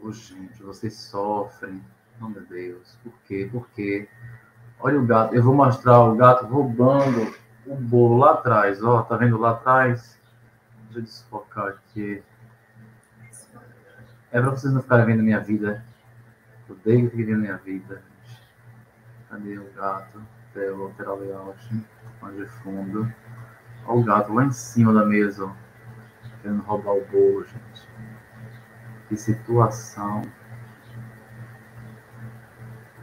Ô, gente, vocês sofrem. Oh, meu Deus. Por quê? Por quê? Olha o gato. Eu vou mostrar o gato roubando o bolo lá atrás. Ó, tá vendo lá atrás? Deixa eu desfocar aqui. É pra vocês não ficarem vendo minha vida. Eu odeio que ver minha vida. Cadê o gato? Lateral layout. Mais de fundo. Olha o gato lá em cima da mesa. Ó, querendo roubar o bolo, gente. Que situação.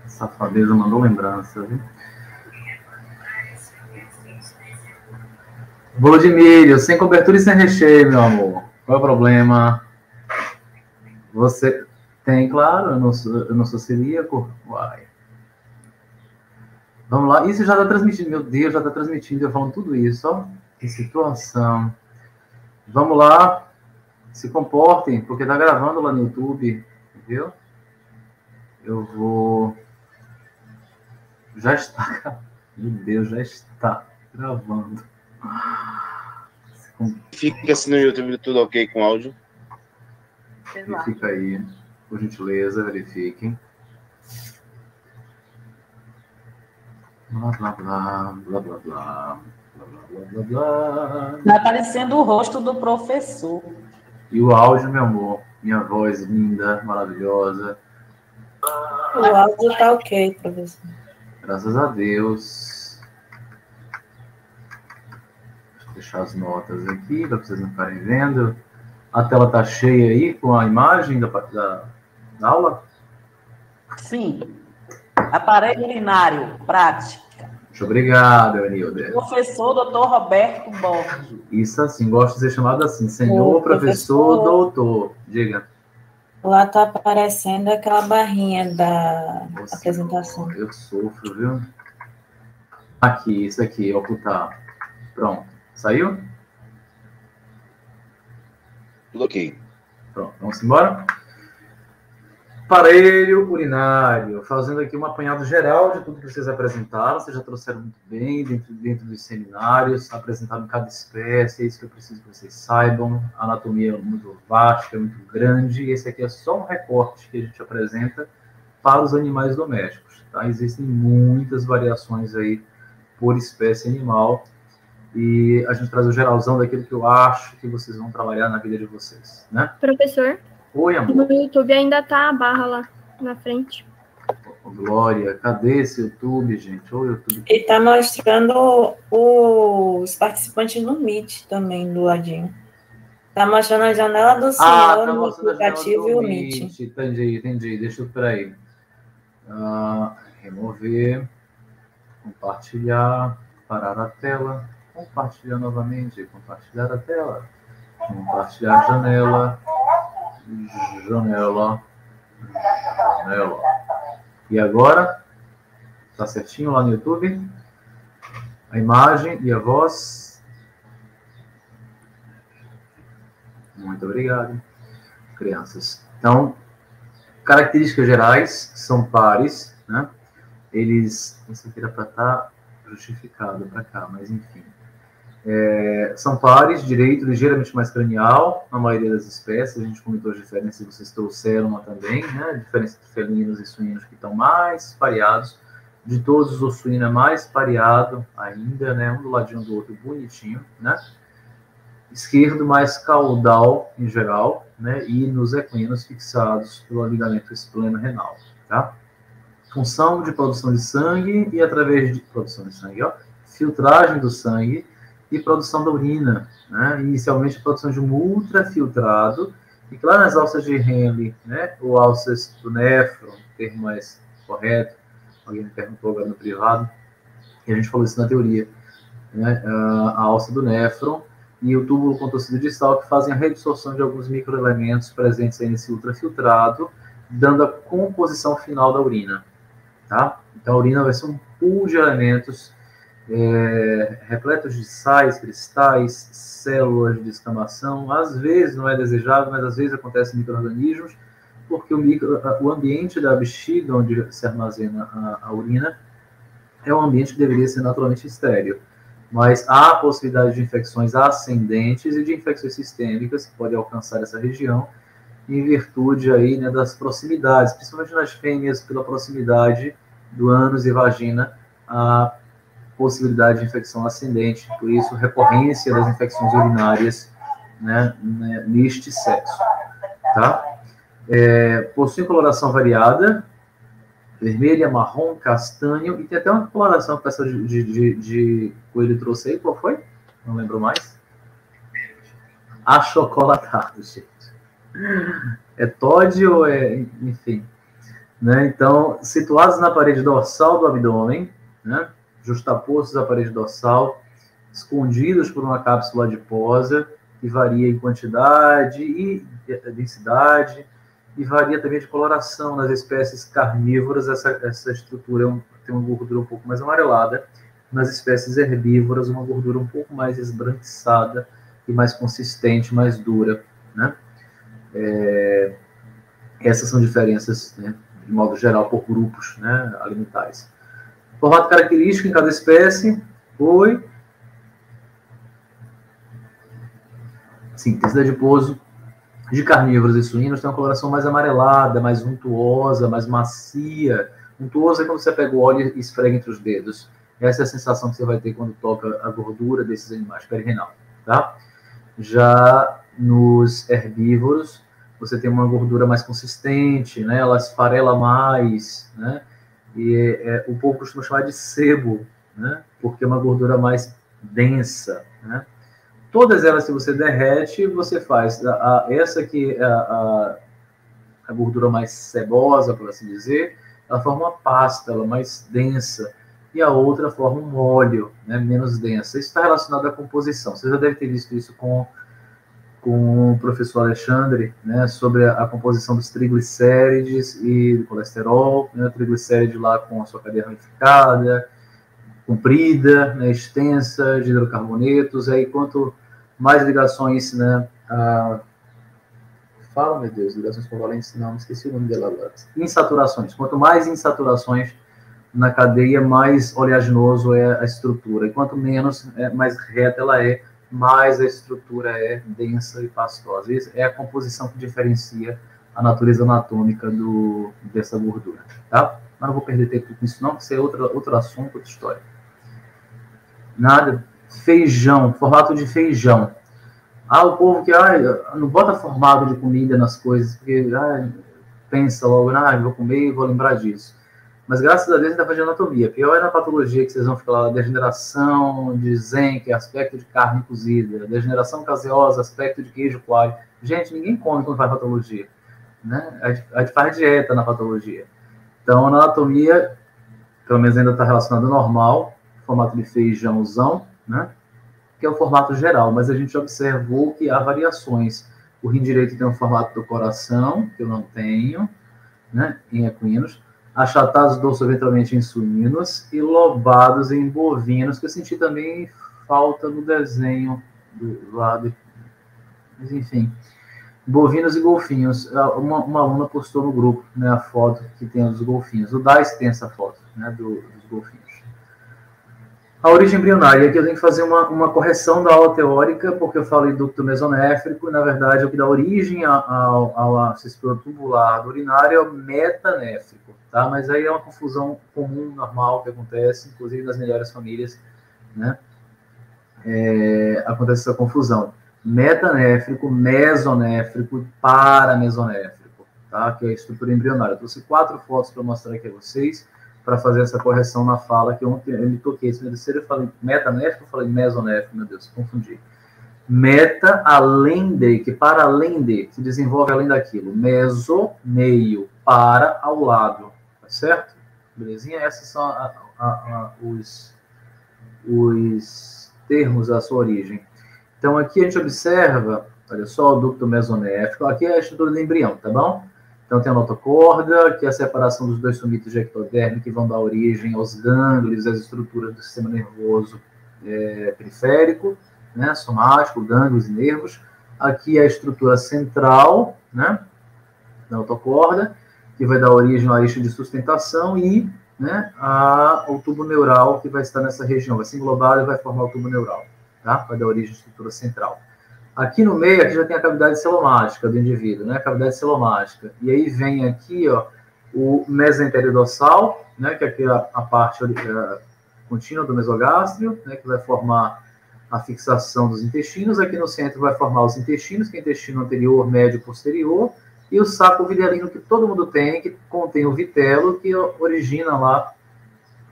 Safadeza mandou lembrança, viu? Bolo de milho, sem cobertura e sem recheio, meu amor. Qual é o problema? Você tem, claro, eu não sou celíaco. Uai. Vamos lá. Isso já está transmitindo, meu Deus, já está transmitindo. Eu falando tudo isso, ó. Que situação. Vamos lá. Se comportem, porque está gravando lá no YouTube, viu? Eu vou... Já está. Meu Deus, já está gravando. Fica assim no YouTube, tudo ok com áudio? Verifica aí, por gentileza, verifiquem. Blá, blá, blá, blá, blá, blá, blá, blá, blá. Tá aparecendo o rosto do professor. E o áudio, meu amor, minha voz linda, maravilhosa. O áudio tá ok, professor. Graças a Deus. Deixa eu deixar as notas aqui, para vocês não ficarem vendo. A tela tá cheia aí com a imagem da aula? Sim. Aparelho urinário, prática. Muito obrigado, Enilder. Professor Dr. Roberto Borges. Isso assim, gosto de ser chamado assim, senhor, professor, doutor. Diga. Lá tá aparecendo aquela barrinha da Nossa, apresentação. Eu sofro, viu? Aqui, isso aqui, ocultar. Pronto. Saiu? Tudo ok. Pronto, vamos embora? Aparelho urinário, fazendo aqui um apanhado geral de tudo que vocês apresentaram. Vocês já trouxeram muito bem dentro dos seminários, apresentaram cada espécie, é isso que eu preciso que vocês saibam. A anatomia é muito vasta, é muito grande, e esse aqui é só um recorte que a gente apresenta para os animais domésticos. Tá? Existem muitas variações aí por espécie animal, e a gente traz o geralzão daquilo que eu acho que vocês vão trabalhar na vida de vocês, né? Professor, Oi, amor. no YouTube ainda tá a barra lá na frente. Oh, Glória, cadê esse YouTube, gente? Ô, YouTube. Ele tá mostrando os participantes no Meet também, do ladinho. Tá mostrando a janela do senhor no aplicativo e o Meet. Entendi. Deixa eu, peraí. Remover, compartilhar, parar a tela, compartilhar novamente, compartilhar a tela, compartilhar a janela, janela. E agora? Tá certinho lá no YouTube? A imagem e a voz. Muito obrigado, crianças. Então, características gerais são pares, né? Eles... Isso aqui era para estar justificado para cá, mas enfim. São pares, direito ligeiramente mais cranial, na maioria das espécies. A gente comentou as diferenças, vocês trouxeram uma também, né? A diferença entre felinos e suínos que estão mais pareados. De todos, o suíno é mais pareado ainda, né? Um do ladinho do outro, bonitinho, né? Esquerdo mais caudal em geral, né? E nos equinos fixados pelo ligamento espleno-renal, tá? Função de produção de sangue e através de produção de sangue, ó, filtragem do sangue e produção da urina, né? Inicialmente a produção de um ultrafiltrado, e claro, nas alças de Henle, né? Ou alças do néfron, termo mais correto, alguém me perguntou agora no privado, e a gente falou isso na teoria, né? A alça do néfron e o túbulo contorcido distal, que fazem a reabsorção de alguns microelementos presentes aí nesse ultrafiltrado, dando a composição final da urina, tá? Então a urina vai ser um pool de elementos repletos de sais, cristais, células de descamação. Às vezes não é desejável, mas às vezes acontece em micro-organismos, porque o ambiente da bexiga, onde se armazena a urina, é um ambiente que deveria ser naturalmente estéril. Mas há a possibilidade de infecções ascendentes e de infecções sistêmicas que podem alcançar essa região, em virtude aí, né, das proximidades, principalmente nas fêmeas, pela proximidade do ânus e vagina, a possibilidade de infecção ascendente, por isso, recorrência das infecções urinárias, né, neste sexo, tá? Possui coloração variada, vermelha, marrom, castanho, e tem até uma coloração que o pessoal de coelho trouxe aí, qual foi? Não lembro mais. Achocolatado, gente. É Todd ou enfim, né? Então, situados na parede dorsal do abdômen, né? Justapostos à parede dorsal, escondidos por uma cápsula adiposa, que varia em quantidade e densidade, e varia também de coloração nas espécies carnívoras. Essa estrutura tem uma gordura um pouco mais amarelada, nas espécies herbívoras, uma gordura um pouco mais esbranquiçada e mais consistente, mais dura, né? Essas são diferenças, né, de modo geral, por grupos, né, alimentares. Formato característico em cada espécie foi síntese de adiposo. De carnívoros e suínos tem uma coloração mais amarelada, mais untuosa, mais macia. Untuosa é quando você pega o óleo e esfrega entre os dedos. Essa é a sensação que você vai ter quando toca a gordura desses animais, perirenal, tá? Já nos herbívoros, você tem uma gordura mais consistente, né? Ela esfarela mais, né? E o povo costuma chamar de sebo, né? Porque é uma gordura mais densa, né? Todas elas, se você derrete, você faz essa aqui é a gordura mais sebosa, por assim dizer, ela forma uma pasta, ela é mais densa, e a outra forma um óleo, né, menos densa. Isso está relacionado à composição. Você já deve ter visto isso com o professor Alexandre, né, sobre a composição dos triglicérides e do colesterol, né, o triglicéride lá com a sua cadeia ramificada, comprida, né, extensa, de hidrocarbonetos, aí quanto mais ligações, né, fala, meu Deus, ligações covalentes, não, esqueci o nome dela agora. Insaturações. Quanto mais insaturações na cadeia, mais oleaginoso é a estrutura. E quanto menos, mais reta ela é, mais a estrutura é densa e pastosa. Isso é a composição que diferencia a natureza anatômica dessa gordura, tá? Mas não vou perder tempo com isso não, que isso é outro assunto, outra história. Nada. Feijão, formato de feijão. O povo que não bota formato de comida nas coisas, porque pensa logo, vou comer e vou lembrar disso. Mas graças a Deus ainda faz de anatomia. Pior é na patologia que vocês vão ficar lá, degeneração de zenque, aspecto de carne cozida, degeneração caseosa, aspecto de queijo coalho. Gente, ninguém come quando faz patologia, né? A gente faz dieta na patologia. Então, na anatomia, pelo menos ainda está relacionado ao normal, formato de feijãozão, né? Que é o formato geral, mas a gente observou que há variações. O rim direito tem um formato do coração, que eu não tenho, né, em equinos, achatados dorsoventralmente em suínos e lobados em bovinos, que eu senti também falta no desenho do lado. Mas, enfim, bovinos e golfinhos. Uma aluna postou no grupo, né, a foto que tem dos golfinhos. O DAIS tem essa foto, né, dos golfinhos. A origem embrionária, aqui eu tenho que fazer uma correção da aula teórica, porque eu falei ducto mesonéfrico, e na verdade o que dá origem ao sistema tubular do urinário é o metanéfrico, tá? Mas aí é uma confusão comum, normal, que acontece, inclusive nas melhores famílias, né? Acontece essa confusão. Metanéfrico, mesonéfrico e paramesonéfrico, tá? Que é a estrutura embrionária. Eu trouxe 4 fotos para mostrar aqui a vocês, para fazer essa correção na fala, que ontem eu me toquei. Se eu falei metanéfrico, eu falei mesonéfrico, meu Deus, confundi. Meta, além de, que para além de, se desenvolve além daquilo. Meso, meio, para, ao lado. Tá certo? Belezinha? Esses são os termos da sua origem. Então, aqui a gente observa, olha só, o ducto mesonéfrico. Aqui é a estrutura do embrião, tá bom? Então, tem a notocorda, que é a separação dos dois somitos de ectoderme, que vão dar origem aos gânglios, às estruturas do sistema nervoso periférico, né, somático, gânglios e nervos. Aqui é a estrutura central, né, da notocorda, que vai dar origem à eixo de sustentação e, né, o tubo neural, que vai estar nessa região. Vai se englobar e vai formar o tubo neural, tá? Vai dar origem à estrutura central. Aqui no meio, aqui já tem a cavidade celomática do indivíduo, né? A cavidade celomática. E aí vem aqui, ó, o mesentérico dorsal, né? Que é aqui a parte contínua do mesogástrio, né? Que vai formar a fixação dos intestinos. Aqui no centro vai formar os intestinos, que é intestino anterior, médio e posterior. E o saco vitelino que todo mundo tem, que contém o vitelo, que origina lá,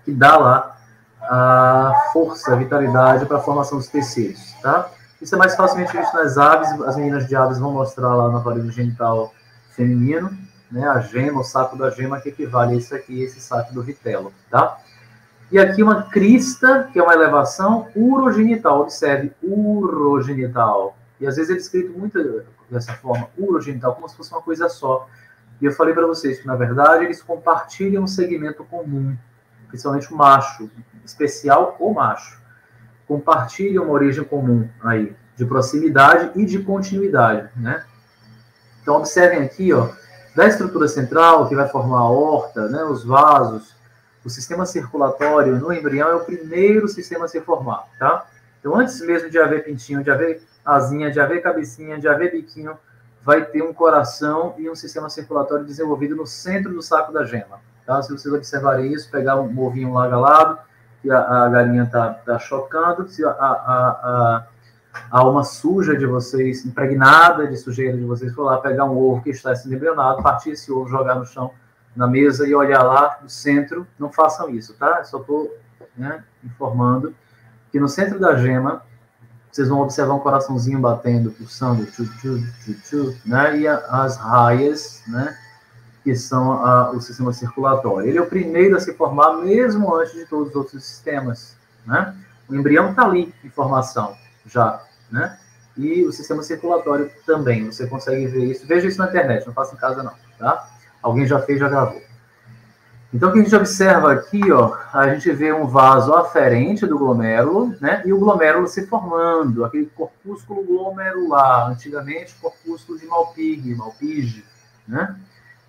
que dá lá a força, a vitalidade para a formação dos tecidos, tá? Isso é mais facilmente visto nas aves, as meninas de aves vão mostrar lá no aparelho genital feminino, né? A gema, o saco da gema, que equivale a isso aqui, esse saco do vitelo, tá? E aqui uma crista, que é uma elevação urogenital, observe, urogenital. E às vezes é descrito muito dessa forma, urogenital, como se fosse uma coisa só. E eu falei para vocês que, na verdade, eles compartilham um segmento comum, principalmente o macho, especial ou macho. Compartilham uma origem comum aí, de proximidade e de continuidade, né? Então, observem aqui, ó, da estrutura central, que vai formar a aorta, né, os vasos, o sistema circulatório no embrião é o primeiro sistema a se formar, tá? Então, antes mesmo de haver pintinho, de haver asinha, de haver cabecinha, de haver biquinho, vai ter um coração e um sistema circulatório desenvolvido no centro do saco da gema, tá? Se vocês observarem isso, pegar um ovinho lá galado, que a galinha tá chocando, se a alma suja de vocês, impregnada de sujeira de vocês, for lá pegar um ovo que está sendo embrionado, partir esse ovo, jogar no chão, na mesa e olhar lá no centro, não façam isso, tá? Eu só estou, né, informando que no centro da gema, vocês vão observar um coraçãozinho batendo, pulsando, né? E as raias, né? Que são o sistema circulatório. Ele é o primeiro a se formar, mesmo antes de todos os outros sistemas, né? O embrião está ali em formação, já, né? E o sistema circulatório também, você consegue ver isso. Veja isso na internet, não faça em casa não, tá? Alguém já fez, já gravou. Então, o que a gente observa aqui, ó, a gente vê um vaso aferente do glomérulo, né? E o glomérulo se formando, aquele corpúsculo glomerular, antigamente corpúsculo de Malpighi, né?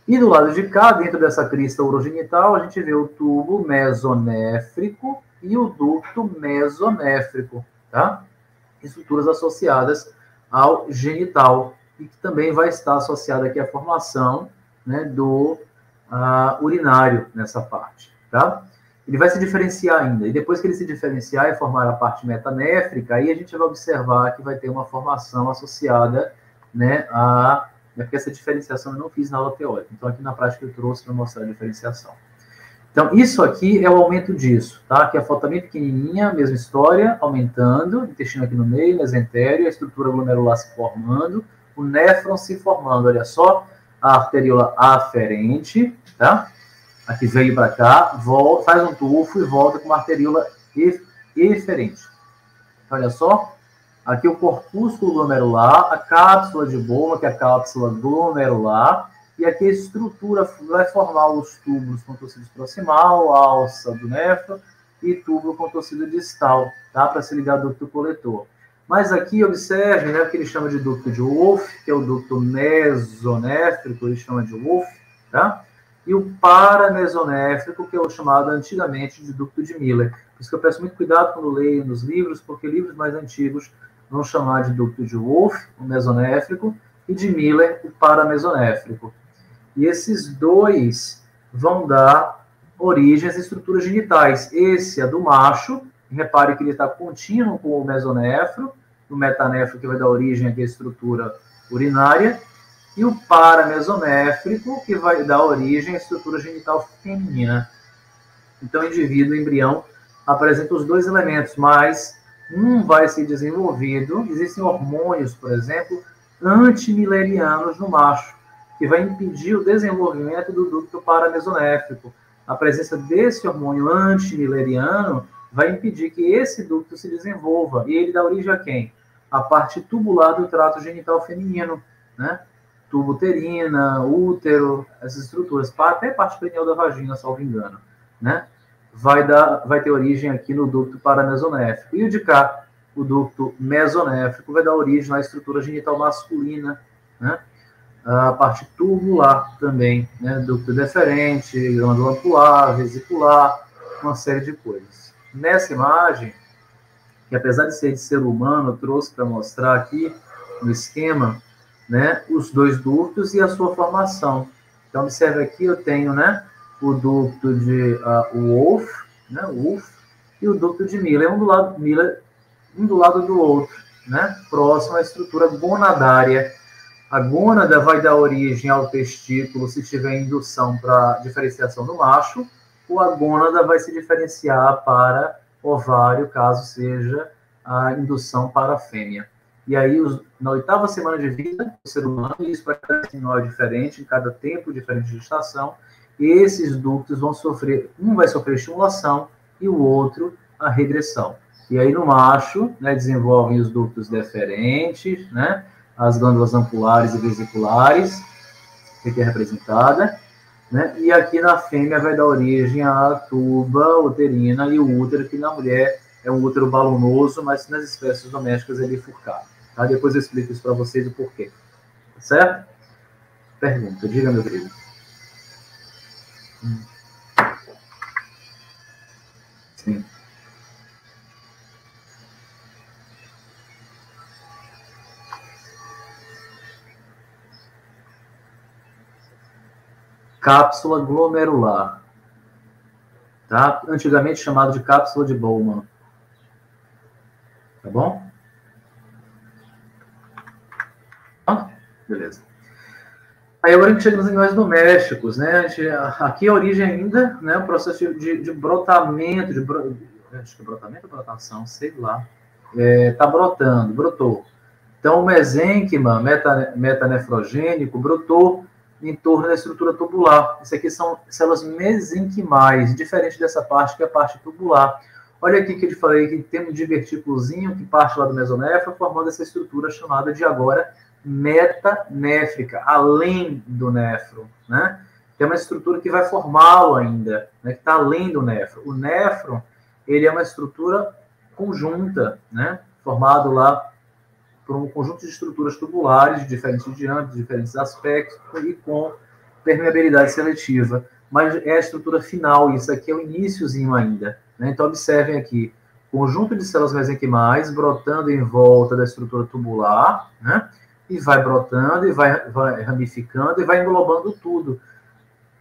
E do lado de cá, dentro dessa crista urogenital, a gente vê o tubo mesonéfrico e o ducto mesonéfrico, tá? Estruturas associadas ao genital, e que também vai estar associada aqui à formação, né, do urinário nessa parte, tá? Ele vai se diferenciar ainda, e depois que ele se diferenciar e formar a parte metanéfrica, aí a gente vai observar que vai ter uma formação associada, né, porque essa diferenciação eu não fiz na aula teórica, então aqui na prática eu trouxe para mostrar a diferenciação. Então, isso aqui é o aumento disso, tá? Que a foto bem pequenininha, mesma história, aumentando, intestino aqui no meio, mesentério, a estrutura glomerular se formando, o néfron se formando, olha só, a arteríola aferente, tá? Aqui veio para cá, volta, faz um tufo e volta com uma arteríola eferente. Olha só, aqui o corpúsculo glomerular, a cápsula de Bowman, que é a cápsula glomerular, e aqui a estrutura vai formar os túbulos com tecido proximal, alça do néfron e túbulo com tecido distal, tá? Para se ligar ao ducto coletor. Mas aqui, observe, né, o que ele chama de ducto de Wolff, que é o ducto mesonéfrico, ele chama de Wolff, tá? E o paramesonéfrico, que é o chamado antigamente de ducto de Miller. Por isso que eu peço muito cuidado quando leio nos livros, porque livros mais antigos vão chamar de ducto de Wolff, o mesonéfrico, e de Miller, o paramesonéfrico. E esses dois vão dar origem às estruturas genitais. Esse é do macho, repare que ele está contínuo com o mesonéfro, o metanéfro que vai dar origem à estrutura urinária, e o paramesonéfrico, que vai dar origem à estrutura genital feminina. Então, o indivíduo, o embrião, apresenta os dois elementos, mas um vai ser desenvolvido. Existem hormônios, por exemplo, antimilerianos no macho, que vai impedir o desenvolvimento do ducto paramesonéfrico. A presença desse hormônio antimileriano vai impedir que esse ducto se desenvolva. E ele dá origem a quem? A parte tubular do trato genital feminino, né? Tubo uterina, útero, essas estruturas, até a parte perineal da vagina, salvo engano, né? Vai ter origem aqui no ducto paramesonéfrico. E o de cá, o ducto mesonéfrico, vai dar origem na estrutura genital masculina, né? A parte tubular também, né? Ducto deferente, glândula ampullar, vesicular, uma série de coisas. Nessa imagem, que apesar de ser de ser humano, eu trouxe para mostrar aqui no esquema, né, os dois ductos e a sua formação. Então, observe aqui, eu tenho, né, o ducto de Wolff, né, Wolff, e o ducto de Miller, um do lado do outro, né, próximo à estrutura gonadária. A gônada vai dar origem ao testículo se tiver indução para diferenciação do macho, ou a gônada vai se diferenciar para ovário, caso seja a indução para a fêmea. E aí, na 8ª semana de vida do ser humano, isso vai cada sinal diferente, em cada tempo diferente de gestação, e esses ductos vão sofrer, um vai sofrer estimulação e o outro a regressão. E aí, no macho, né, desenvolvem os ductos deferentes, né, as glândulas ampulares e vesiculares, que aqui é representada, né, e aqui na fêmea vai dar origem à tuba uterina e o útero, que na mulher é um útero balonoso, mas nas espécies domésticas ele é bifurcado. Tá? Depois eu explico isso para vocês o porquê. Tá certo? Pergunta, diga, meu querido. Sim. Cápsula glomerular, tá? Antigamente chamado de cápsula de Bowman. Tá bom? Beleza. Aí agora a gente chega nos animais domésticos, né? Aqui a origem ainda, né? O processo de brotamento, acho que é brotamento ou brotação, sei lá. Tá brotando, brotou. Então o mesênquima metanefrogênico brotou em torno da estrutura tubular. Isso aqui são células mesenquimais, diferente dessa parte que é a parte tubular. Olha aqui que eu falei que tem um divertículozinho que parte lá do mesonefro, formando essa estrutura chamada de agora metanéfrica, além do nefro, né? Tem uma estrutura que vai formá-lo ainda, né? Que está além do nefro. O nefro, ele é uma estrutura conjunta, né? Formado lá por um conjunto de estruturas tubulares de diferentes diâmetros, diferentes aspectos e com permeabilidade seletiva. Mas é a estrutura final, isso aqui é o iniciozinho ainda, né? Então, observem aqui, conjunto de células mesenquimais brotando em volta da estrutura tubular, né? E vai brotando, e vai ramificando, e vai englobando tudo.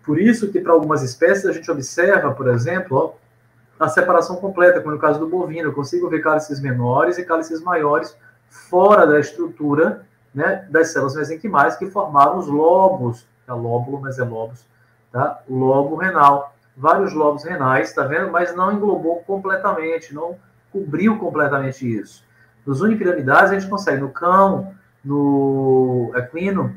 Por isso que, para algumas espécies, a gente observa, por exemplo, ó, a separação completa, como no caso do bovino. Eu consigo ver cálices menores e cálices maiores fora da estrutura, né, das células mesenquimais que formaram os lobos, tá? Lóbulo, meselobos, tá? O lobo renal. Vários lobos renais, tá vendo? Mas não englobou completamente, não cobriu completamente isso. Nos unipiramidais, a gente consegue, no cão, no equino,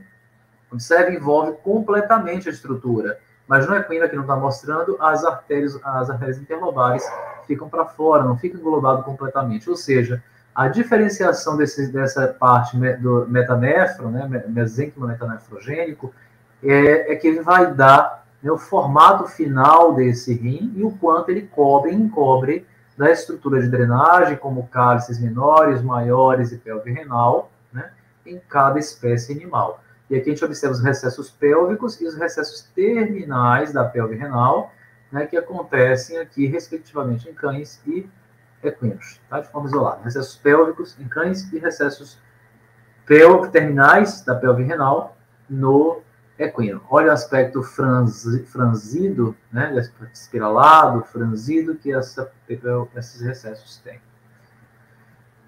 observe, envolve completamente a estrutura. Mas no equino, aqui não está mostrando, as artérias interlobares ficam para fora, não fica englobado completamente. Ou seja, a diferenciação dessa parte do metanefro, né, mesênquima metanefrogênico, é que ele vai dar, né, o formato final desse rim e o quanto ele encobre da estrutura de drenagem, como cálices menores, maiores e pelve renal, né, em cada espécie animal. E aqui a gente observa os recessos pélvicos e os recessos terminais da pelve renal, né, que acontecem aqui, respectivamente, em cães e equinos, tá? De forma isolada. Recessos pélvicos em cães e recessos terminais da pelve renal no equino. Olha o aspecto franzido, né, espiralado, franzido, que esses recessos têm.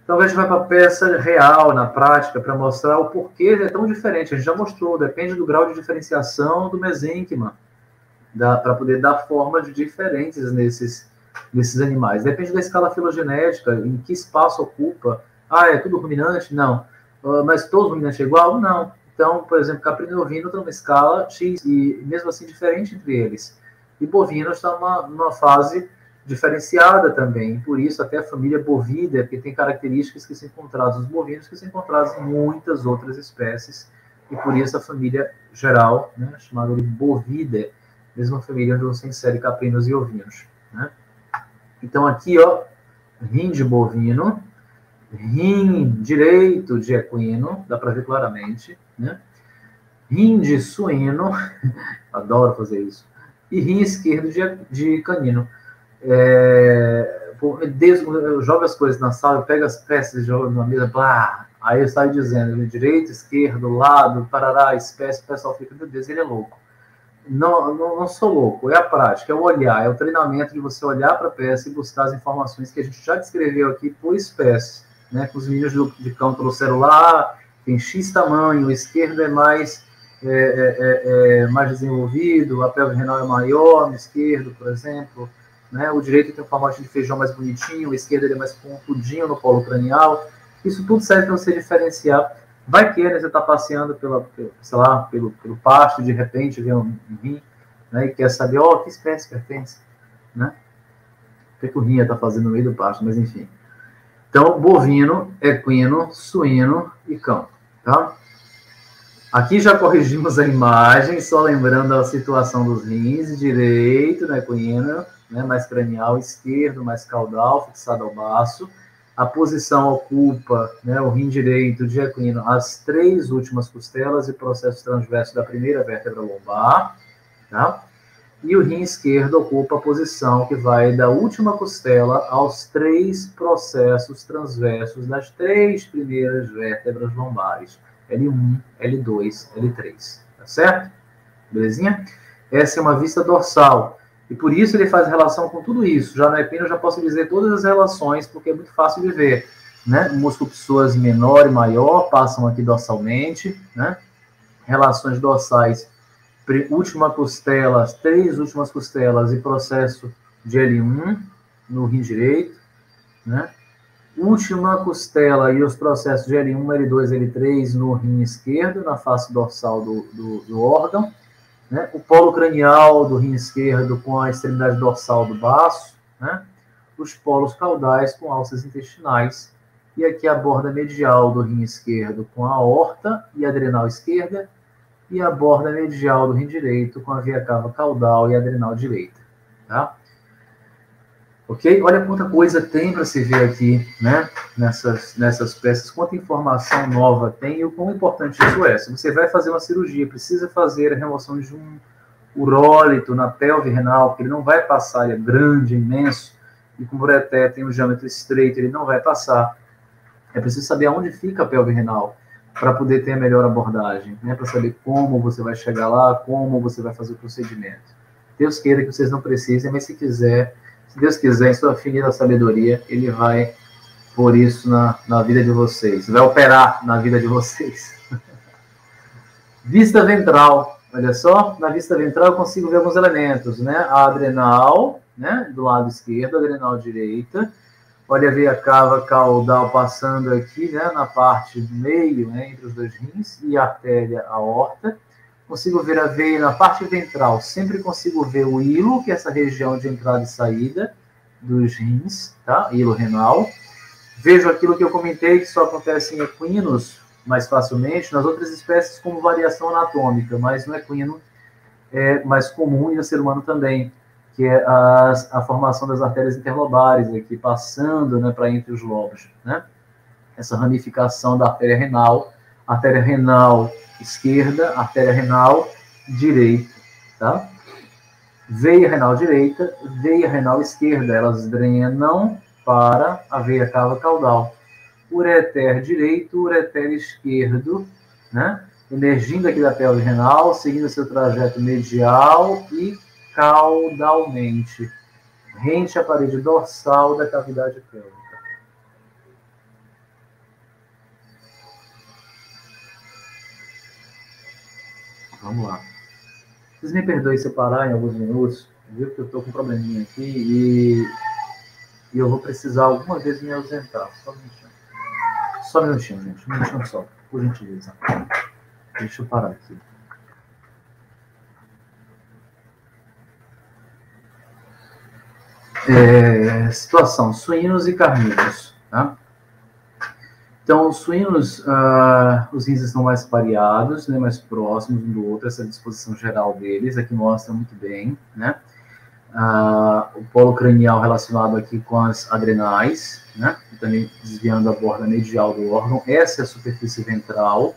Então, a gente vai para a peça real, na prática, para mostrar o porquê é tão diferente. A gente já mostrou, depende do grau de diferenciação do mesênquima, para poder dar formas diferentes nesses animais. Depende da escala filogenética, em que espaço ocupa. É tudo ruminante? Não. Mas todo ruminante é igual? Não. Então, por exemplo, caprino e ovino estão numa escala X, e mesmo assim diferente entre eles. E bovino está numa fase diferenciada também, por isso até a família bovida, porque tem características que são encontradas nos bovinos, que são encontradas em muitas outras espécies, e por isso a família geral, né, chamada de bovida, mesma família onde você insere caprinos e ovinos, né? Então aqui, ó, rim de bovino, rim direito de equino, dá para ver claramente, né? Rim de suíno, adoro fazer isso, e rim esquerdo de canino. Eu jogo as coisas na sala, eu pego as peças e jogo numa mesa, blá, Aí eu saio dizendo, direito, esquerdo, lado, parará, espécie, o pessoal fica, meu Deus, ele é louco. Não sou louco, é a prática, é o olhar, é o treinamento de você olhar para a peça e buscar as informações que a gente já descreveu aqui por espécie, né? Com os meninos de campo do celular, tem X tamanho, o esquerdo é mais desenvolvido, a pelve renal é maior no esquerdo, por exemplo, né? O direito tem um formato de feijão mais bonitinho, o esquerdo ele é mais pontudinho no polo cranial. Isso tudo serve para você diferenciar. Vai que você está passeando pelo pasto, de repente vê um rim, né, e quer saber, que espécie pertence, né? O que o rim está fazendo no meio do pasto, mas enfim. Então, bovino, equino, suíno e campo, tá? Aqui já corrigimos a imagem, só lembrando a situação dos rins, direito, né, equino, né, mais cranial, esquerdo, mais caudal, fixado ao baço. A posição ocupa, né, o rim direito de equino, as 3 últimas costelas e processo transverso da primeira vértebra lombar, tá? E o rim esquerdo ocupa a posição que vai da última costela aos 3 processos transversos das 3 primeiras vértebras lombares, L1, L2, L3, tá certo? Belezinha? Essa é uma vista dorsal. E por isso ele faz relação com tudo isso. Já no equino eu já posso dizer todas as relações, porque é muito fácil de ver, né? O músculo psoas menor e maior passam aqui dorsalmente, né? Relações dorsais, última costela, as 3 últimas costelas e processo de L1 no rim direito, né? Última costela e os processos de L1, L2, L3 no rim esquerdo, na face dorsal do órgão. Né? O polo cranial do rim esquerdo com a extremidade dorsal do baço, né? Os polos caudais com alças intestinais, e aqui a borda medial do rim esquerdo com a aorta e adrenal esquerda, e a borda medial do rim direito com a veia cava caudal e adrenal direita. Tá? Ok? Olha quanta coisa tem para se ver aqui, né? Nessas peças, quanta informação nova tem e o quão importante isso é. Se você vai fazer uma cirurgia, precisa fazer a remoção de um urólito na pelve renal, porque ele não vai passar, ele é grande, imenso, e como o ureter tem um diâmetro estreito, ele não vai passar. É preciso saber aonde fica a pelve renal para poder ter a melhor abordagem, né? Para saber como você vai chegar lá, como você vai fazer o procedimento. Deus queira que vocês não precisem, mas se Deus quiser, em sua finita sabedoria, ele vai pôr isso na vida de vocês, vai operar na vida de vocês. Vista ventral, olha só, na vista ventral eu consigo ver alguns elementos, né? A adrenal, né? Do lado esquerdo, a adrenal direita. Olha a veia cava caudal passando aqui, né? Na parte do meio, né? Entre os 2 rins, e a artéria aorta. Consigo ver a veia na parte ventral, sempre consigo ver o hilo, que é essa região de entrada e saída dos rins, tá? Hilo renal. Vejo aquilo que eu comentei, que só acontece em equinos mais facilmente, nas outras espécies como variação anatômica, mas no equino é mais comum e no ser humano também, que é a formação das artérias interlobares aqui, passando, né, para entre os lobos, né? Essa ramificação da artéria renal esquerda, artéria renal direita, tá? Veia renal direita, veia renal esquerda, elas drenam para a veia cava caudal. Ureter direito, ureter esquerdo, né? Emergindo aqui da pelve renal, seguindo seu trajeto medial e caudalmente, rente à parede dorsal da cavidade pélvica. Vamos lá. Vocês me perdoem se eu parar em alguns minutos, viu? Porque eu estou com um probleminha aqui e eu vou precisar alguma vez me ausentar. Só um minutinho, gente. Um minutinho só, por gentileza. Deixa eu parar aqui. Situação, suínos e carnívoros, tá? Então, os suínos, os rins estão mais pareados, né, mais próximos um do outro, essa disposição geral deles, aqui mostra muito bem, né? O polo cranial relacionado aqui com as adrenais, né? Também desviando a borda medial do órgão. Essa é a superfície ventral,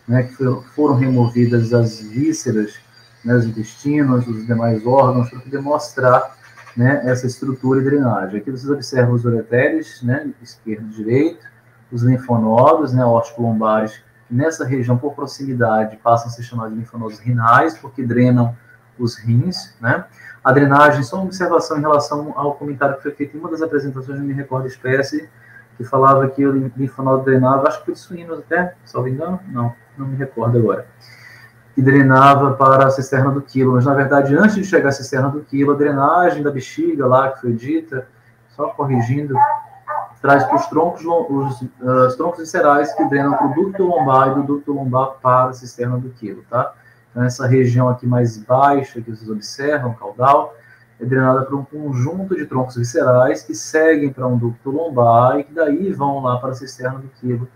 né? Que foram removidas as vísceras, né, os intestinos, os demais órgãos, para poder mostrar, né, essa estrutura e drenagem. Aqui vocês observam os ureteres, né? Esquerdo e direito. os linfonodos, né, órtico-lombares, nessa região, por proximidade, passam a ser chamados de linfonodos renais, porque drenam os rins, né? A drenagem, só uma observação em relação ao comentário que foi feito em uma das apresentações, não me recordo a espécie, que falava que o linfonodo drenava, acho que foi de suínos até, salvo engano, não me recordo agora, que drenava para a cisterna do quilo, mas na verdade, antes de chegar à cisterna do quilo, a drenagem da bexiga lá, que foi dita, só corrigindo, traz para os troncos, os troncos viscerais que drenam para o ducto lombar e do ducto lombar para a cisterna do quilo, tá? Então, essa região aqui mais baixa que vocês observam, caudal, é drenada por um conjunto de troncos viscerais que seguem para um ducto lombar e que daí vão lá para a cisterna do quilo,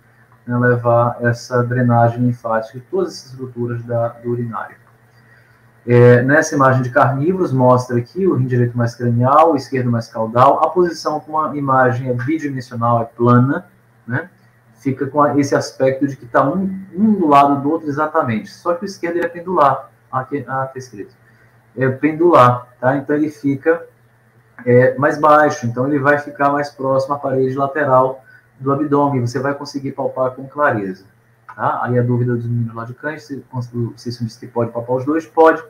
né, levar essa drenagem linfática de todas essas estruturas do urinário. Nessa imagem de carnívoros, mostra aqui o rim direito mais cranial, o esquerdo mais caudal. A posição com a imagem é bidimensional, é plana, né? Fica com esse aspecto de que está um do lado do outro exatamente. Só que o esquerdo ele é pendular. Aqui está escrito. É pendular, tá? Então ele fica mais baixo, então ele vai ficar mais próximo à parede lateral do abdômen. Você vai conseguir palpar com clareza. Tá? Aí a dúvida dos meninos lá de cães, se isso diz que pode palpar os dois, pode,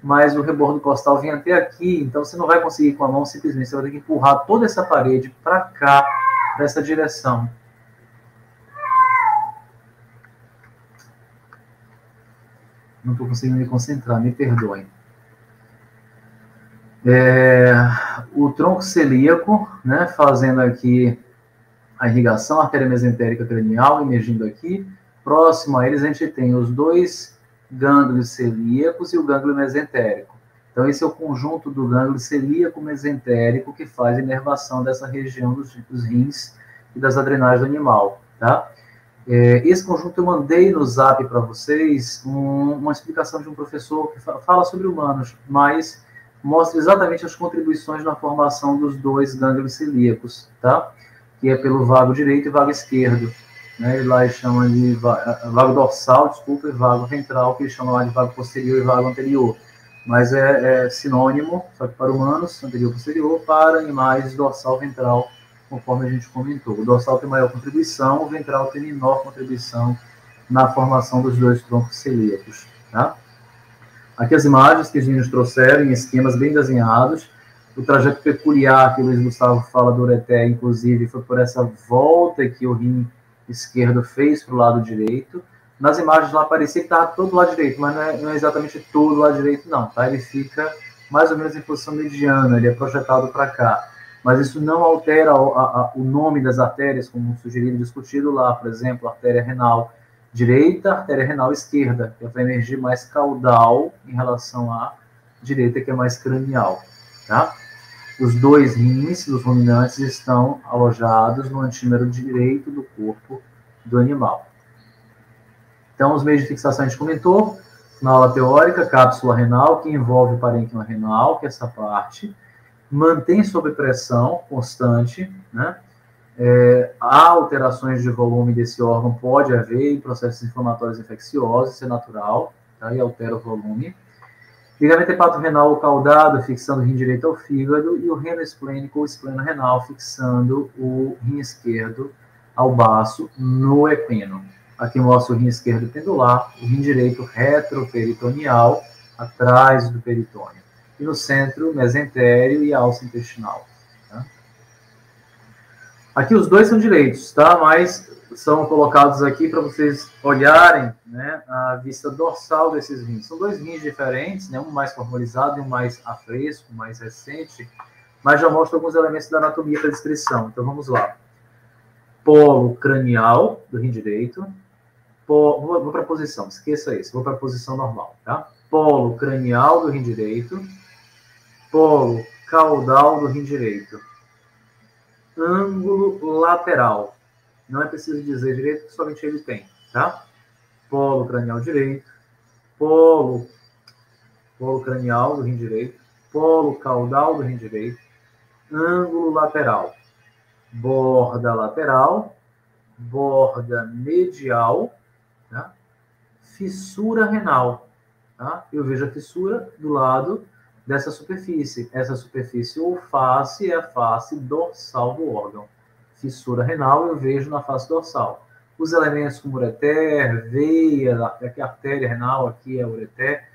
mas o rebordo costal vem até aqui, então você não vai conseguir com a mão, simplesmente você vai ter que empurrar toda essa parede para cá, para essa direção. Não estou conseguindo me concentrar, me perdoem. O tronco celíaco, né, fazendo aqui a irrigação, a artéria mesentérica cranial, emergindo aqui. Próximo a eles, a gente tem os dois gânglios celíacos e o gânglio mesentérico. Então, esse é o conjunto do gânglio celíaco-mesentérico que faz a inervação dessa região dos rins e das adrenais do animal, tá? Esse conjunto eu mandei no zap para vocês uma explicação de um professor que fala sobre humanos, mas mostra exatamente as contribuições na formação dos dois gânglios celíacos, tá? Que é pelo vago direito e vago esquerdo. Né, lá eles chamam de vago dorsal, desculpa, e vago ventral, que eles chamam lá de vago posterior e vago anterior. Mas é sinônimo, só que para humanos, anterior e posterior, para animais, dorsal, ventral, conforme a gente comentou. O dorsal tem maior contribuição, o ventral tem menor contribuição na formação dos dois troncos celíacos. Tá? Aqui as imagens que os meninos trouxeram, em esquemas bem desenhados. O trajeto peculiar que o Luiz Gustavo fala do ureter, inclusive, foi por essa volta que o rim esquerdo fez para o lado direito. Nas imagens lá parecia que estava todo lado direito, mas não é exatamente todo lado direito, não. Tá? Ele fica mais ou menos em posição mediana, ele é projetado para cá. Mas isso não altera o nome das artérias, como sugerido e discutido lá. Por exemplo, artéria renal direita, artéria renal esquerda, que vai emergir mais caudal em relação à direita, que é mais cranial. Tá? Os dois rins dos ruminantes estão alojados no antímero direito do corpo do animal. Então, os meios de fixação a gente comentou na aula teórica, cápsula renal, que envolve o parênquima renal, que é essa parte, mantém sob pressão constante, né? Há alterações de volume desse órgão, pode haver em processos inflamatórios infecciosos, isso é natural, tá? E altera o volume. Ligamento hepatorenal caudado, fixando o rim direito ao fígado, e o reno esplênico ou espleno renal, fixando o rim esquerdo ao baço no epeno. Aqui mostra o rim esquerdo pendular, o rim direito retroperitoneal, atrás do peritônio. E no centro, mesentério e alça intestinal. Tá? Aqui os dois são direitos, tá? Mas são colocados aqui para vocês olharem, né, a vista dorsal desses rins. São dois rins diferentes, né, um mais formalizado e um mais afresco, mais recente, mas já mostra alguns elementos da anatomia para descrição. Então vamos lá. Polo cranial do rim direito. Vou para a posição, esqueça isso, vou para a posição normal, tá? Polo cranial do rim direito. Polo caudal do rim direito. Ângulo lateral. Não é preciso dizer direito, porque somente ele tem, tá? Polo cranial direito, polo cranial do rim direito, polo caudal do rim direito, ângulo lateral, borda lateral, borda medial, tá? Fissura renal, tá? Eu vejo a fissura do lado dessa superfície. Essa superfície ou face é a face dorsal do órgão. fissura renal, eu vejo na face dorsal. Os elementos como ureter, veia, aqui a artéria renal, aqui é a ureter,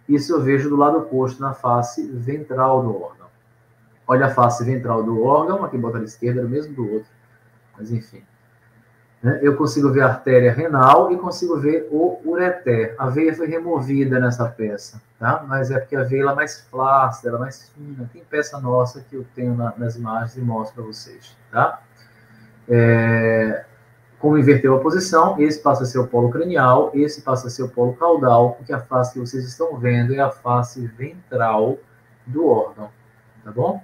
isso eu vejo do lado oposto, na face ventral do órgão. Olha a face ventral do órgão, aqui bota à esquerda, é o mesmo do outro, mas enfim. Eu consigo ver a artéria renal e consigo ver o ureter. A veia foi removida nessa peça, tá? Mas é porque a veia é mais flácida, ela é mais fina. Tem peça nossa que eu tenho nas imagens e mostro para vocês, tá? Como inverteu a posição, esse passa a ser o polo cranial, esse passa a ser o polo caudal, porque a face que vocês estão vendo é a face ventral do órgão, tá bom?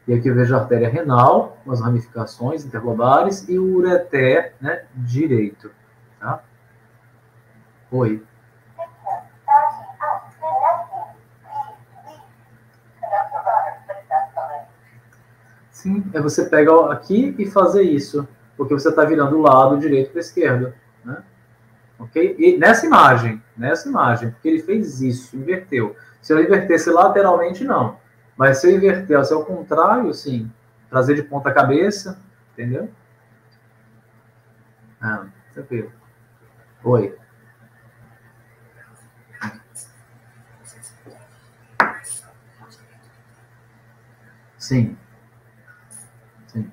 E aqui eu vejo a artéria renal, com as ramificações interlobares, e o ureter, né, direito, tá? Oi. Sim, é você pegar aqui e fazer isso, porque você está virando o lado direito para a esquerda, né? Ok? E nessa imagem, porque ele fez isso, inverteu. Se eu invertesse lateralmente, não. Mas se eu inverter, se é o contrário, sim, trazer de ponta cabeça, entendeu? Tranquilo. Oi. Sim. Sim.